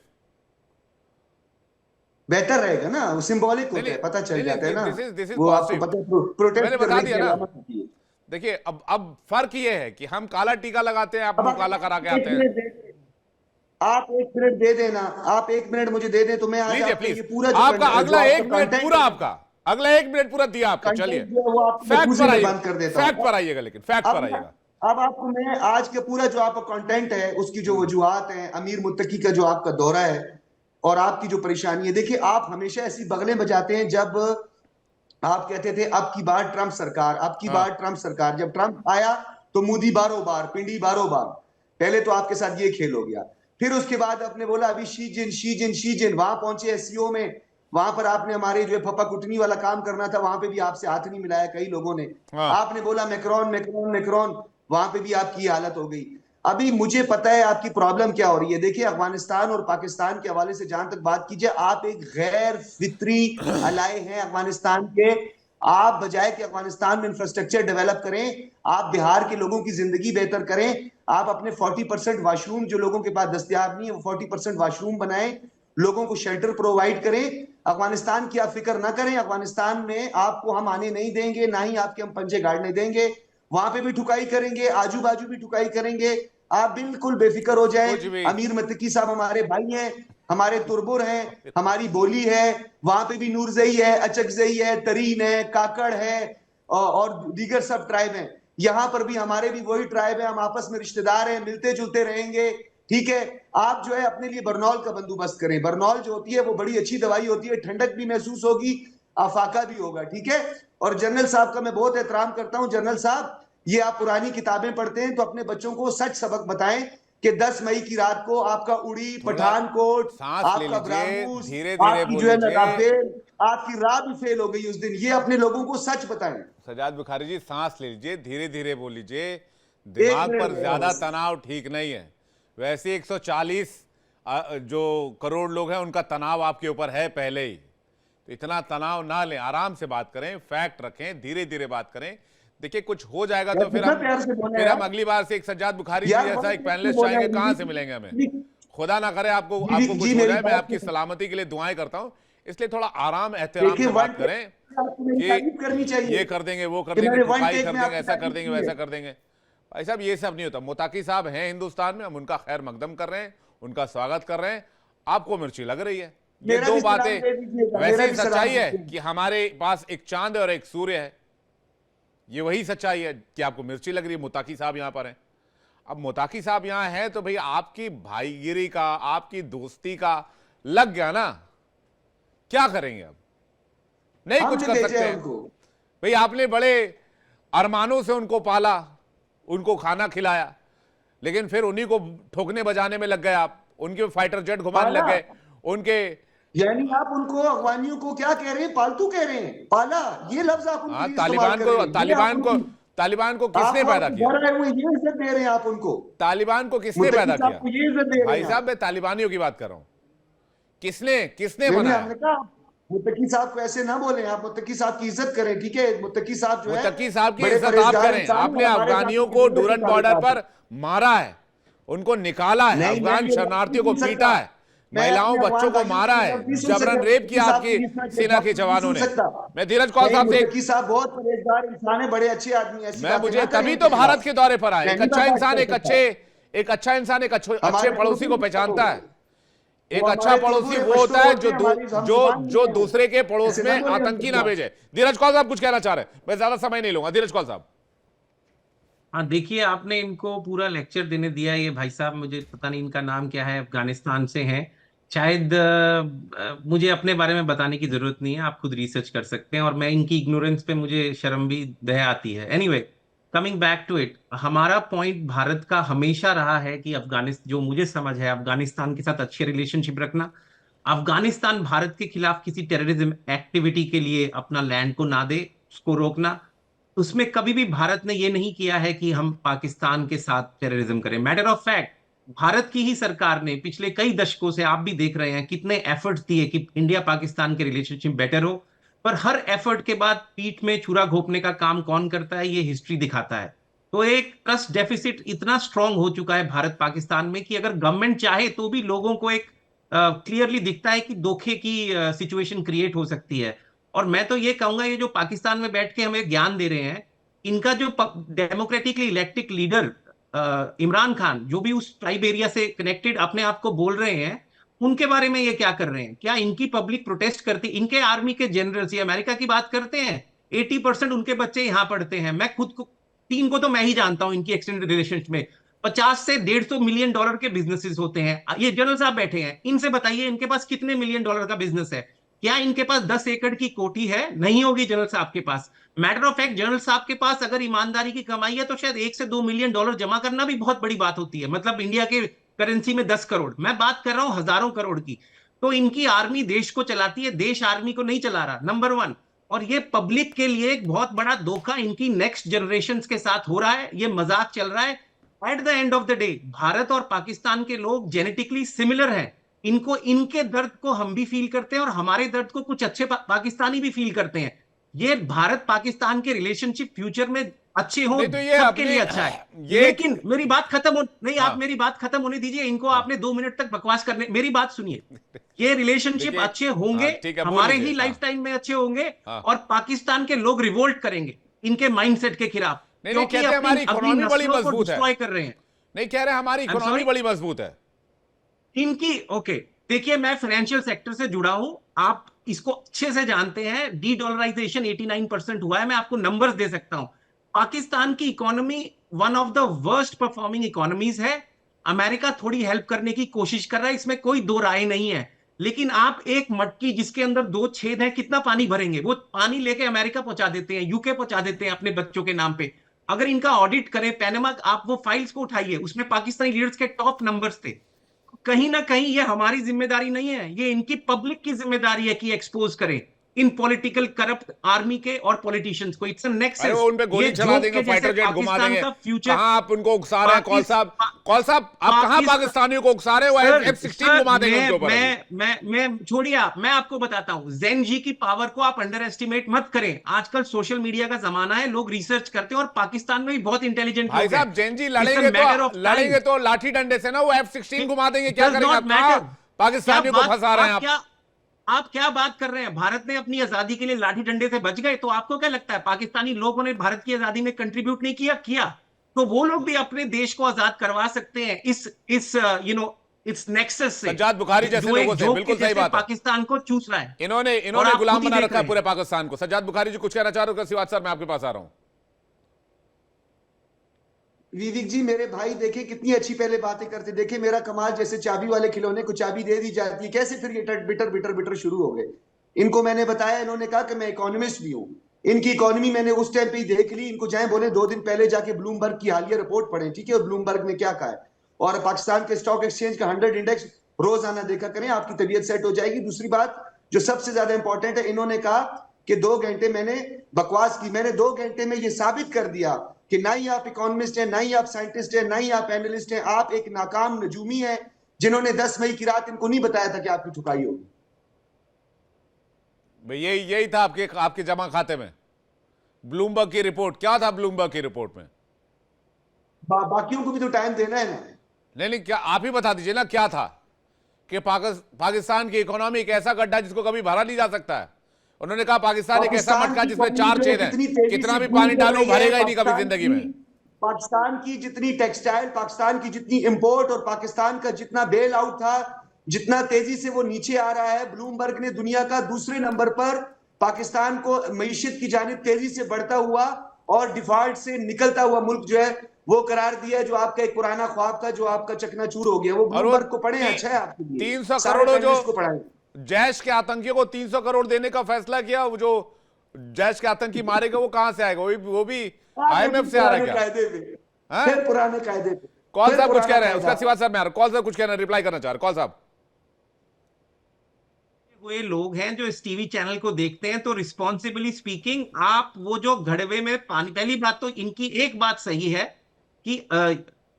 बेहतर रहेगा ना, वो सिंबॉलिक होता नहीं है, पता चल नहीं जाता है ना, दिस इज वो आपको पॉजिटिव। पता है, प्रोटेस्ट मैंने बता करने दिया की ना। अलामत होती है। देखिए, अब फर्क ये है कि हम काला टीका लगाते हैं, आप अब मुंह काला करा के एक आते हैं। मिनट दे दें, आप 1 मिनट दे देना, आप 1 मिनट मुझे दे दें तो मैं आज लीजिए आपका प्लीज, ये पूरा जो आपका जो अगला आपका 1 मिनट कंटेंट पूरा, है, आपका अगला 1 मिनट पूरा दिया आपको। चलिए कंटेंट जो है वो आपको फैक्ट दूसरे पर में आइएगा, बंद कर देता फैक्ट हूँ। पर आइएगा, लेकिन फैक्ट पर आइएगा। अब आपको मैं आज के पूरा जो आपका कंटेंट है उसकी जो वजूहात हैं, अमीर मुत्तकी का जो आपका दौरा है और आपकी जो परेशानी है, देखिए आप हमेशा ऐसी बगलें बजाते हैं जब आप कहते थे अब की बार ट्रंप सरकार, अब की हाँ बार ट्रंप सरकार, जब ट्रंप आया तो मोदी बारो बार, पिंडी बारो बार। पहले तो आपके साथ ये खेल हो गया, फिर उसके बाद आपने बोला अभी शी जिन वहां पहुंचे एससीओ में, वहां पर आपने हमारे जो फपा कुटनी वाला काम करना था, वहां पे भी आपसे हाथ नहीं मिलाया कई लोगों ने। हाँ आपने बोला मैक्रोन, वहां पे भी आपकी हालत हो गई। अभी मुझे पता है आपकी प्रॉब्लम क्या हो रही है। देखिए, अफगानिस्तान और पाकिस्तान के हवाले से जहां तक बात कीजिए, आप एक गैर फित्री अलाए हैं अफगानिस्तान के। आप बजाय कि अफगानिस्तान में इंफ्रास्ट्रक्चर डेवलप करें, आप बिहार के लोगों की जिंदगी बेहतर करें। आप अपने 40% वाशरूम जो लोगों के पास दस्तयाब नहीं है, वो 40% वाशरूम बनाएं, लोगों को शेल्टर प्रोवाइड करें। अफगानिस्तान की आप फिक्र ना करें, अफगानिस्तान में आपको हम आने नहीं देंगे, ना ही आपके हम पंजे गाड़ने देंगे। वहां पे भी ठुकाई करेंगे, आजू बाजू भी ठुकाई करेंगे, आप बिल्कुल बेफिक्र हो जाएं। कुछ भी अमीर मुत्तकी साहब हमारे भाई हैं, हमारे तुरबुर हैं, हमारी बोली है, वहां पे भी नूरजई है, अचकजई है, तरीन है, काकड़ है और दीगर सब ट्राइब हैं। यहां पर भी हमारे भी वही ट्राइब है, हम आपस में रिश्तेदार हैं, मिलते जुलते रहेंगे। ठीक है, आप जो है अपने लिए बरनौल का बंदोबस्त करें। बरनौल जो होती है वो बड़ी अच्छी दवाई होती है, ठंडक भी महसूस होगी, आफाका भी होगा। ठीक है, और जनरल साहब का मैं बहुत एहतराम करता हूं। जनरल साहब, ये आप पुरानी किताबें पढ़ते हैं तो अपने बच्चों को सच सबक बताएं कि 10 मई की रात को आपका उड़ी, थोड़ा पठानकोट, सांस ले आपका लीजिए, ब्राह्मूस, धीरे धीरे आपकी बोल जो है लीजिए। राफेल, आपकी राह भी फेल हो गई उस दिन। ये अपने लोगों को सच बताएं। सजाद बुखारी जी, सांस ले लीजिए, धीरे धीरे बोल लीजिए। दिमाग पर ज्यादा तनाव ठीक नहीं है। वैसे 140 जो करोड़ लोग हैं उनका तनाव आपके ऊपर है पहले ही, तो इतना तनाव ना लें, आराम से बात करें, फैक्ट रखें, धीरे धीरे बात करें। देखिए, कुछ हो जाएगा तो फिर हम अगली बार से एक सज्जाद बुखारी जी जैसा एक पैनलिस्ट चाहेंगे। कहां से मिलेंगे हमें? खुदा ना करे आपको कुछ हो जाए। मैं आपकी सलामती के लिए दुआएं करता हूं, इसलिए थोड़ा आराम एहतराम से बात करें कि ये कर देंगे, वो कर देंगे, ठुकाई कर देंगे, ऐसा कर देंगे, वैसा कर देंगे। भाई साहब, ये सब नहीं होता। मुताकी साहब हैं हिंदुस्तान में, हम उनका खैर मकदम कर रहे हैं, उनका स्वागत कर रहे हैं। आपको मिर्ची लग रही है। ये दो बातें। वैसे ही सच्चाई है कि हमारे पास एक चांद और एक सूर्य है, ये वही सच्चाई है कि आपको मिर्ची लग रही है। मुताकी साहब यहां पर हैं। अब मुताकी साहब यहां हैं तो भाई आपकी भाईगिरी का, आपकी दोस्ती का लग गया ना, क्या करेंगे? अब नहीं कुछ कर सकते हैं भाई। आपने बड़े अरमानों से उनको पाला, उनको खाना खिलाया, लेकिन फिर उन्हीं को ठोकने बजाने में लग गए आप, उनके फाइटर जेट घुमाने लग गए, उनके। यानी आप उनको अफगानियों को क्या कह रहे हैं? पालतू कह रहे हैं, पाला, ये लफ्ज आप उनके लिए इस्तेमाल कर रहे हैं। तालिबान को किसने पैदा किया? ये इज्जत दे रहे हैं आप उनको। तालिबान को किसने पैदा किया? ये इज्जत दे रहे हैं भाई साहब, मैं तालिबानियों की बात कर रहा हूं। किसने किसने नहीं, बनाया? हमने कहा मुत्तकी साहब को ऐसे ना बोले, आप मुत्तकी साहब की इज्जत करें, ठीक है? मुत्तकी साहब जो है मुत्तकी साहब की बड़े इज्जत आप परहेजगार करें। इंसान हैं, आपने और हमारे अफगानियों साथ को किसी डूरन की बॉर्डर ताल्लुकात पर मारा है, उनको निकाला है, नहीं, मैं अफगान ये शरणार्थियों को नहीं सुन पीटा सकता। है, मैं महिलाओं अपने बच्चों अफगान को भाइयों मारा की है, तरफ नहीं सुन जबरन सकता। रेप मुत्तकी किया साहब आपकी की इतना सेना के नहीं जवानों सुन ने। सकता। मैं धीरज कौल नहीं, साहब से मुत्तकी साहब बहुत परहेजगार इंसान है, बड़े अच्छे आदमी, ऐसी मैं बातें मुझे ना करें तभी इनके तो भारत खिलाफ। के दौरे पर आए। मैं एक नहीं अच्छा बर्दाश्त इंसान कर एक सकता। अच्छा इंसान एक अच्छे हमारे पड़ोसी को तुड़तुड़ पहचानता है। एक वो अच्छा हमारे पड़ोसी तुड़तुड़े वो पश्तो होता है बोलते हैं, हमारी हम जुबान जो नहीं है। दूसरे के पड़ोस ऐसे ना में बोलिए उनके आतंकी ना खिलाफ। भेजे। धीरज कौल साहब कुछ कहना चाह रहे हैं, मैं ज्यादा समय नहीं लूंगा। धीरज कौल साहब। हाँ, देखिए, आपने इनको पूरा लेक्चर देने दिया। ये भाई साहब, मुझे पता नहीं इनका नाम क्या है, अफगानिस्तान से हैं शायद। मुझे अपने बारे में बताने की जरूरत नहीं है, आप खुद रिसर्च कर सकते हैं। और मैं इनकी इग्नोरेंस पे मुझे शर्म भी दया आती है। Anyway, coming back to it, हमारा पॉइंट भारत का हमेशा रहा है कि अफगानिस्तान, जो मुझे समझ है, अफगानिस्तान के साथ अच्छे रिलेशनशिप रखना। अफगानिस्तान भारत के खिलाफ किसी टेररिज्म एक्टिविटी के लिए अपना लैंड को ना दे, उसको रोकना। उसमें कभी भी भारत ने यह नहीं किया है कि हम पाकिस्तान के साथ टेररिज्म करें। मैटर ऑफ फैक्ट, भारत की ही सरकार ने पिछले कई दशकों से, आप भी देख रहे हैं, कितने एफर्ट्स दिए कि इंडिया पाकिस्तान के रिलेशनशिप बेटर हो। पर हर एफर्ट के बाद पीठ में छुरा घोंपने का काम कौन करता है, ये हिस्ट्री दिखाता है। तो एक ट्रस्ट डेफिसिट इतना स्ट्रांग हो चुका है भारत पाकिस्तान में कि अगर गवर्नमेंट चाहे तो भी लोगों को एक क्लियरली दिखता है कि धोखे की सिचुएशन क्रिएट हो सकती है। और मैं तो ये कहूंगा, ये जो पाकिस्तान में बैठ के हमें ज्ञान दे रहे हैं, इनका जो democratically elected leader Imran Khan, जो भी उस ट्राइब एरिया से कनेक्टेड अपने आप को बोल रहे हैं, उनके बारे में ये क्या कर रहे हैं? क्या इनकी पब्लिक प्रोटेस्ट करती? इनके आर्मी के जनरल्स, ये अमेरिका की बात करते हैं, 80% उनके बच्चे यहां पढ़ते हैं। मैं खुद को, 3 को तो मैं ही जानता हूं इनकी एक्सटेंडेड रिलेशनशिप में। 50 से $150 मिलियन के बिजनेसेस होते हैं। ये जनरल साहब बैठे हैं, इनसे बताइए इनके पास कितने मिलियन डॉलर का बिजनेस है? क्या इनके पास 10 एकड़ की कोठी है? नहीं होगी जनरल साहब के पास। मैटर ऑफ फैक्ट, जनरल साहब के पास अगर ईमानदारी की कमाई है तो शायद 1 से 2 मिलियन डॉलर जमा करना भी बहुत बड़ी बात होती है। मतलब इंडिया के करेंसी में 10 करोड़, मैं बात कर रहा हूं हजारों करोड़ की। तो इनकी आर्मी देश को चलाती है, देश आर्मी को नहीं चला रहा, नंबर 1। और ये पब्लिक के लिए एक बहुत बड़ा धोखा इनकी नेक्स्ट जनरेशन के साथ हो रहा है। ये मजाक चल रहा है। At the end of the day, Bharat और पाकिस्तान के लोग जेनेटिकली सिमिलर हैं। इनको, इनके दर्द को हम भी फील करते हैं और हमारे दर्द को कुछ अच्छे पाकिस्तानी भी फील करते हैं। ये भारत पाकिस्तान के रिलेशनशिप फ्यूचर में अच्छे हो, नहीं तो ये सबके अपनी लिए अच्छा है। ये लेकिन मेरी बात खत्म हो, नहीं, हाँ। आप मेरी बात खत्म होने दीजिए। इनको आपने 2 मिनट तक बकवास करने, मेरी बात सुनिए। ये रिलेशनशिप देखिए, अच्छे होंगे, हाँ, ठीक है, बोल हमारे लीजिए, ही हाँ। लाइफ टाइम में अच्छे होंगे। हाँ। और पाकिस्तान के लोग रिवोल्ट करेंगे इनके माइंडसेट के खिलाफ, नहीं, क्योंकि कहते हमारी अपनी इकोनॉमी बड़ी नस्लों को मजबूत है। डिस्ट्रॉय कर रहे हैं। नहीं, कह रहे हैं हमारी I'm इकोनॉमी sorry? बड़ी मजबूत है। इनकी, ओके, देखिए, मैं फाइनेंशियल सेक्टर से जुड़ा हूं, आप इसको अच्छे से जानते हैं। डी डॉलराइजेशन 89% हुआ है। मैं आपको नंबर्स दे सकता हूं। पाकिस्तान की economy one of the worst performing economies है। अमेरिका थोड़ी हेल्प करने की कोशिश कर रहा है, इसमें कोई दो राय नहीं है। लेकिन आप एक मटकी जिसके अंदर 2 छेद हैं, कितना पानी भरेंगे? वो पानी लेके अमेरिका पहुंचा देते हैं, यूके पहुंचा देते हैं अपने बच्चों के नाम पे। अगर इनका ऑडिट करें, पैनामा, आप वो फाइल्स को उठाइए, उसमें पाकिस्तानी लीडर्स के टॉप नंबर्स थे। कहीं ना कहीं ये हमारी जिम्मेदारी नहीं है, ये इनकी पब्लिक की जिम्मेदारी है कि एक्सपोज करें इन पॉलिटिकल करप्ट आर्मी के और पॉलिटिशियंस को। इट्स अ अरे नेक्सस। वो उनपे गोली चला देंगे, फाइटर जेट घुमा देंगे। का फ्यूचर, कहां आप उनको उकसा रहे हैं? कौल साहब, आप कहां पाकिस्तानियों को उकसा रहे हो? F-16 घुमा देंगे उनके ऊपर। मैं छोड़िए, आप, मैं आपको बताता हूं, ज़ेन जी की पावर को आप अंडर एस्टिमेट मत करें। आजकल सोशल मीडिया का जमाना है, लोग रिसर्च करते हैं और पाकिस्तान में भी बहुत इंटेलिजेंट भाई लोग हैं। साहब, जैन जी It's लड़ेंगे तो लाठी डंडे से ना, वो F-16 घुमा देंगे, क्या Does करेंगे? not आप कहां matter. पाकिस्तानियों को फंसा रहे हैं आप? आप क्या बात कर रहे हैं? भारत ने अपनी आजादी के लिए लाठी डंडे से बच गए, तो आपको क्या लगता है पाकिस्तानी लोगों ने भारत की आजादी में कंट्रीब्यूट नहीं किया? तो वो लोग भी अपने देश को आजाद करवा सकते हैं इस इस नेक्सस से। सज्जाद बुखारी जैसे जो एक लोगों से, जोक बिल्कुल के सही जैसे बात है। पाकिस्तान को चूस रहा है। इन्होंने और आप गुलाम खुद ही बना देख रखा है रहे पूरे पाकिस्तान को। सज्जाद बुखारी जी कुछ कहना चाह रहे हो? सिवाज सर, मैं आपके पास आ रहा हूं। विवेक जी, मेरे भाई देखे कितनी अच्छी पहले बातें करते। देखे मेरा कमाल, जैसे चाबी वाले खिलौने को चाबी दे दी जाती है, कैसे फिर ये बिटर बिटर बिटर शुरू हो गए। इनको मैंने बताया, इन्होंने कहा कि मैं इकोनॉमिस्ट भी हूं। इनकी इकोनॉमी मैंने उस टाइम पे ही देख ली। इनको जाए बोले 2 दिन पहले जाके ब्लूमबर्ग की हालिया रिपोर्ट पढ़ें, ठीक है? और ब्लूमबर्ग ने क्या कहा है, और पाकिस्तान के स्टॉक एक्सचेंज का 100 इंडेक्स रोजाना देखा करें, आपकी तबीयत सेट हो जाएगी। दूसरी बात जो सबसे ज्यादा इंपॉर्टेंट है, इन्होंने कहा कि 2 घंटे मैंने बकवास की। मैंने 2 घंटे में ये साबित कर दिया कि ना ही आप इकोनॉमिस्ट हैं, ना ही आप साइंटिस्ट हैं, ना ही आप एनालिस्ट हैं। आप एक नाकाम नजूमी हैं, जिन्होंने 10 मई की रात इनको नहीं बताया था कि आपकी ठुकाई होगी। भाई यही था आपके जमा खाते में। ब्लूमबर्ग की रिपोर्ट क्या था? ब्लूमबर्ग की रिपोर्ट में बाकियों को भी तो टाइम देना है ना। नहीं, क्या आप ही बता दीजिए ना क्या था कि पाकिस्तान की इकोनॉमी एक ऐसा गड्ढा जिसको कभी भरा नहीं जा सकता है। उन्होंने कहा पाकिस्तान एक ऐसा मटका जिसमें 4 छेद हैं, कितना भी पानी डालो भरेगा ही नहीं कभी जिंदगी में। पाकिस्तान की जितनी टेक्सटाइल, पाकिस्तान की जितनी इंपोर्ट और पाकिस्तान का जितना बेल आउट था, जितना तेजी से वो नीचे आ रहा है, ब्लूमबर्ग ने दुनिया का दूसरे नंबर पर पाकिस्तान को मईशत की जानिब तेजी से बढ़ता हुआ और डिफॉल्ट से निकलता हुआ मुल्क जो है वो करार दिया, जो आपका एक पुराना ख्वाब था, जो आपका चकनाचूर हो गया। वो ब्लूमबर्ग को पढ़े, अच्छा है आपके लिए। 300 करोड़ जो जैश के आतंकियों को 300 करोड़ देने का फैसला किया, वो जो जैश के आतंकी मारेगा वो कहां से आएगा? वो भी IMF से आ रहा है क्या? फिर पुराने कायदे पे। कौल साहब कुछ कह रहे हैं, उसका सिवा सर मैं कौल साहब कुछ कहना, रिप्लाई करना चाह रहे। कौल साहब, वो ये लोग हैं जो इस टीवी चैनल को देखते हैं, तो रिस्पॉन्सिबली स्पीकिंग आप वो जो घड़वे में पानी, पहली बात तो इनकी एक बात सही है कि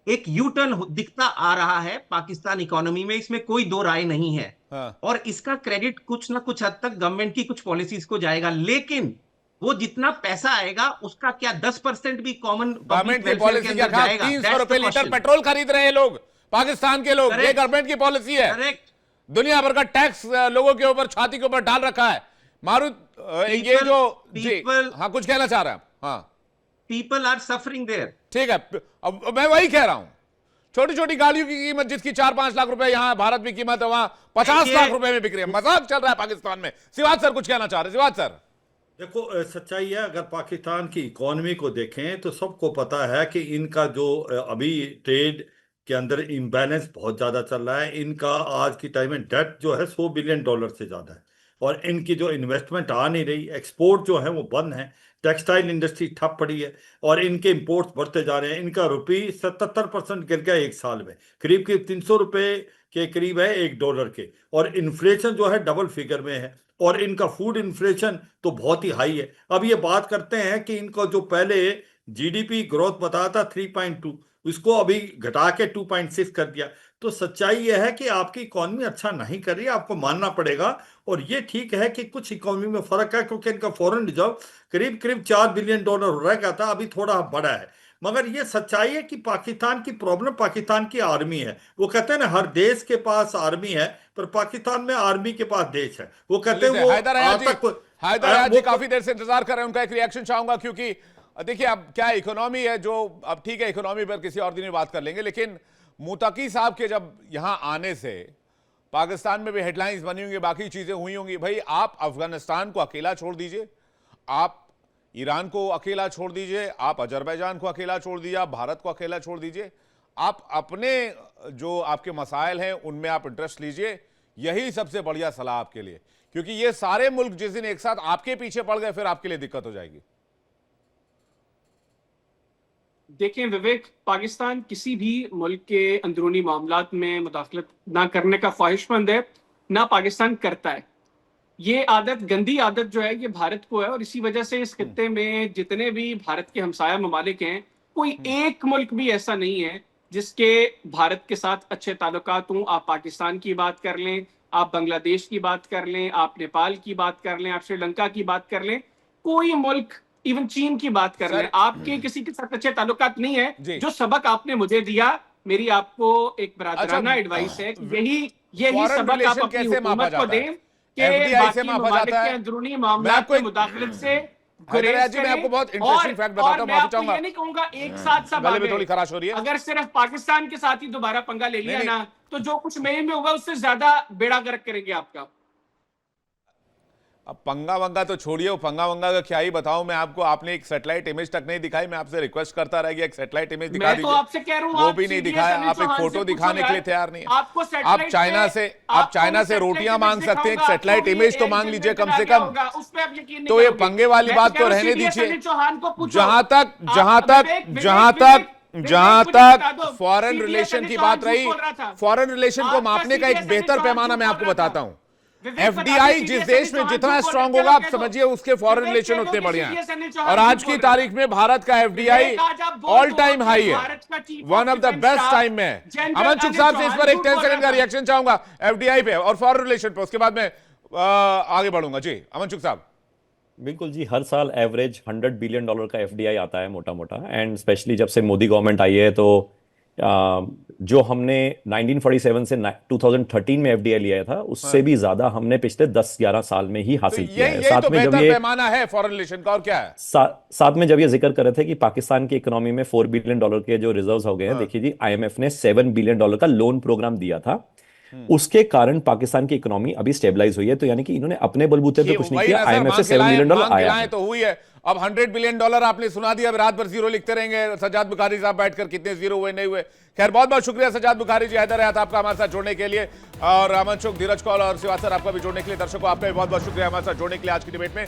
एक यू टर्न दिखता आ रहा है पाकिस्तान इकोनॉमी में, इसमें कोई दो राय नहीं है। हाँ। और इसका क्रेडिट कुछ ना कुछ हद तक गवर्नमेंट की कुछ पॉलिसीज को जाएगा, लेकिन वो जितना पैसा आएगा उसका क्या 10% भी कॉमन गवर्नमेंट की पॉलिसी क्या? 300 रुपए लीटर पेट्रोल खरीद रहे हैं लोग, पाकिस्तान के लोग। ये गवर्नमेंट की पॉलिसी है। करेक्ट। दुनिया भर का टैक्स लोगों के ऊपर, छाती के ऊपर डाल रखा है। मारूद, ये जो जी, हाँ कुछ कहना चाह रहे हैं? हाँ, पीपल आर सफरिंग देयर। ठीक है, अब मैं वही कह रहा हूं, छोटी छोटी गाड़ियों की कीमत जिसकी 4-5 लाख रुपए यहां भारत में कीमत है, वहां 50 लाख रुपए में बिक रही है। मजाक चल रहा है पाकिस्तान में। सिवाज सर कुछ कहना चाह रहे? सिवाज सर, देखो सच्चाई है, अगर पाकिस्तान की इकोनॉमी को देखें तो सबको पता है कि इनका जो अभी ट्रेड के अंदर इम्बैलेंस बहुत ज़्यादा चल रहा है। इनका आज की टाइम में डेट जो है $100 बिलियन से ज़्यादा है, और इनकी जो इन्वेस्टमेंट आ नहीं रही, एक्सपोर्ट जो है वो बंद है, टेक्सटाइल इंडस्ट्री ठप पड़ी है, और इनके इंपोर्ट्स बढ़ते जा रहे हैं। इनका रुपी 77% गिर गया एक साल में, करीब 300 रुपए के करीब है $1 के, और इन्फ्लेशन जो है डबल फिगर में है, और इनका फूड इन्फ्लेशन तो बहुत ही हाई है। अब ये बात करते हैं कि इनको जो पहले जीडीपी ग्रोथ बताया था 3.2, इसको अभी घटा के 2.6 कर दिया। तो सच्चाई यह है कि आपकी इकोनॉमी अच्छा नहीं कर रही है, आपको मानना पड़ेगा। और ये ठीक है कि कुछ इकोनॉमी में फर्क है, क्योंकि इनका फॉरेन रिजर्व करीब करीब $4 बिलियन रह गया था, अभी थोड़ा बढ़ा है। मगर ये सच्चाई है कि पाकिस्तान की प्रॉब्लम पाकिस्तान की आर्मी है। वो कहते हैं ना, हर देश के पास आर्मी है, पर पाकिस्तान में आर्मी के पास देश है। वो कहते हैं वो हैदर जी काफी देर से इंतजार कर रहे हैं, उनका एक रिएक्शन चाहूंगा, क्योंकि देखिए अब क्या इकोनॉमी है जो, अब ठीक है इकोनॉमी पर किसी और दिन में बात कर लेंगे, लेकिन मुतकी साहब के जब यहां आने से पाकिस्तान में भी हेडलाइंस बनी होंगी, बाकी चीजें हुई होंगी। भाई आप अफगानिस्तान को अकेला छोड़ दीजिए, आप ईरान को अकेला छोड़ दीजिए, आप अजरबैजान को अकेला छोड़ दीजिए, आप भारत को अकेला छोड़ दीजिए, आप अपने जो आपके मसाइल हैं उनमें आप इंटरेस्ट लीजिए। यही सबसे बढ़िया सलाह आपके लिए, क्योंकि ये सारे मुल्क जिस दिन एक साथ आपके पीछे पड़ गए फिर आपके लिए दिक्कत हो जाएगी। देखें विवेक, पाकिस्तान किसी भी मुल्क के अंदरूनी मामलात में मुदाखलत ना करने का ख्वाहिशमंद है, ना पाकिस्तान करता है। ये आदत, गंदी आदत जो है, ये भारत को है, और इसी वजह से इस खित्ते में जितने भी भारत के हमसाया ममालिक हैं, कोई एक मुल्क भी ऐसा नहीं है जिसके भारत के साथ अच्छे ताल्लुकात हों। आप पाकिस्तान की बात कर लें, आप बांग्लादेश की बात कर लें, आप नेपाल की बात कर लें, आप श्रीलंका की बात कर लें, कोई मुल्क, इवन चीन की बात कर लें, आपके किसी के साथ अच्छे ताल्लुकात नहीं है। जो सबक आपने मुझे दिया, मेरी आपको एक बरादराना एडवाइस है कि यही सबक आप अपनी हुकूमत को दें कि बाकी ममालिक के अंदरूनी मामलात में मुदाखलत से गुरेज करें। मैं आपको बहुत इंटरेस्टिंग फैक्ट बताता हूं, माफी चाहूंगा। ये नहीं कहूंगा एक साथ सब आ थोड़ी खराश हो रही है। अगर सिर्फ पाकिस्तान के साथ ही दोबारा पंगा ले लिया ना, तो जो कुछ मई में होगा उससे ज्यादा बेड़ा गर्क करेंगे आपका। अब पंगा वंगा तो छोड़िए, वो पंगा वंगा का क्या ही बताऊं मैं आपको। आपने एक सैटेलाइट इमेज तक नहीं दिखाई, मैं आपसे रिक्वेस्ट करता रह गया एक सैटेलाइट इमेज दिखा दीजिए। मैं तो आपसे कह रहा हूं, वो भी नहीं दिखाया। आप एक फोटो दिखाने के लिए तैयार नहीं। आप चाइना से रोटियां मांग सकते हैं, एक सैटेलाइट इमेज तो मांग लीजिए कम से कम। तो ये पंगे वाली बात तो रहने दीजिए। जहां तक फॉरेन रिलेशन की बात रही, फॉरेन रिलेशन को मापने का एक बेहतर पैमाना मैं आपको बताता हूं। एफडीआई जिस देश में जितना स्ट्रांग होगा, आप समझिए उसके फॉरेन रिलेशन उतने बढ़िया हैं। और आज की तारीख में भारत का एफडीआई ऑल टाइम हाई है, one of the best time में है। अमन चुग साहब से इस पर एक 10 सेकंड का रिएक्शन चाहूंगा एफडीआई पे और फॉरेन रिलेशन पे, उसके बाद मैं आगे बढ़ूंगा। जी अमन चुग साहब। बिल्कुल जी, हर साल एवरेज $100 बिलियन का एफडीआई आता है मोटा मोटा, एंड स्पेशली जब से मोदी गवर्नमेंट आई है तो जो हमने 1947 से 2013 में एफडीआई लिया था, उससे भी ज्यादा हमने पिछले 10-11 साल में ही हासिल किया है। साथ में जब ये पैमाना है फॉरेन रिलेशन का, और क्या है साथ में जब ये जिक्र कर रहे थे कि पाकिस्तान की इकोनॉमी में $4 बिलियन के जो रिजर्व्स हो गए हैं, देखिए जी आईएमएफ ने $7 बिलियन का लोन प्रोग्राम दिया था, उसके कारण पाकिस्तान की इकोनॉमी अभी स्टेबलाइज हुई है। तो यानी कि इन्होंने अपने बलबूते पे कुछ नहीं किया, आईएमएफ से $7 बिलियन आया है। तो हुई है। अब $100 बिलियन आपने सुना दिया, अब रात भर जीरो लिखते रहेंगे सज्जाद बुखारी साहब बैठकर, कितने जीरो हुए नहीं हुए। खैर बहुत बहुत शुक्रिया सज्जाद बुखारी जी, हैदर रहत आपका हमारे साथ जुड़ने के लिए, और अमन चुग, धीरज कौल और शिवासर आपका भी जुड़ने के लिए। दर्शकों आपका भी बहुत बहुत शुक्रिया हमारे साथ जुड़ने के लिए आज की डिबेट में।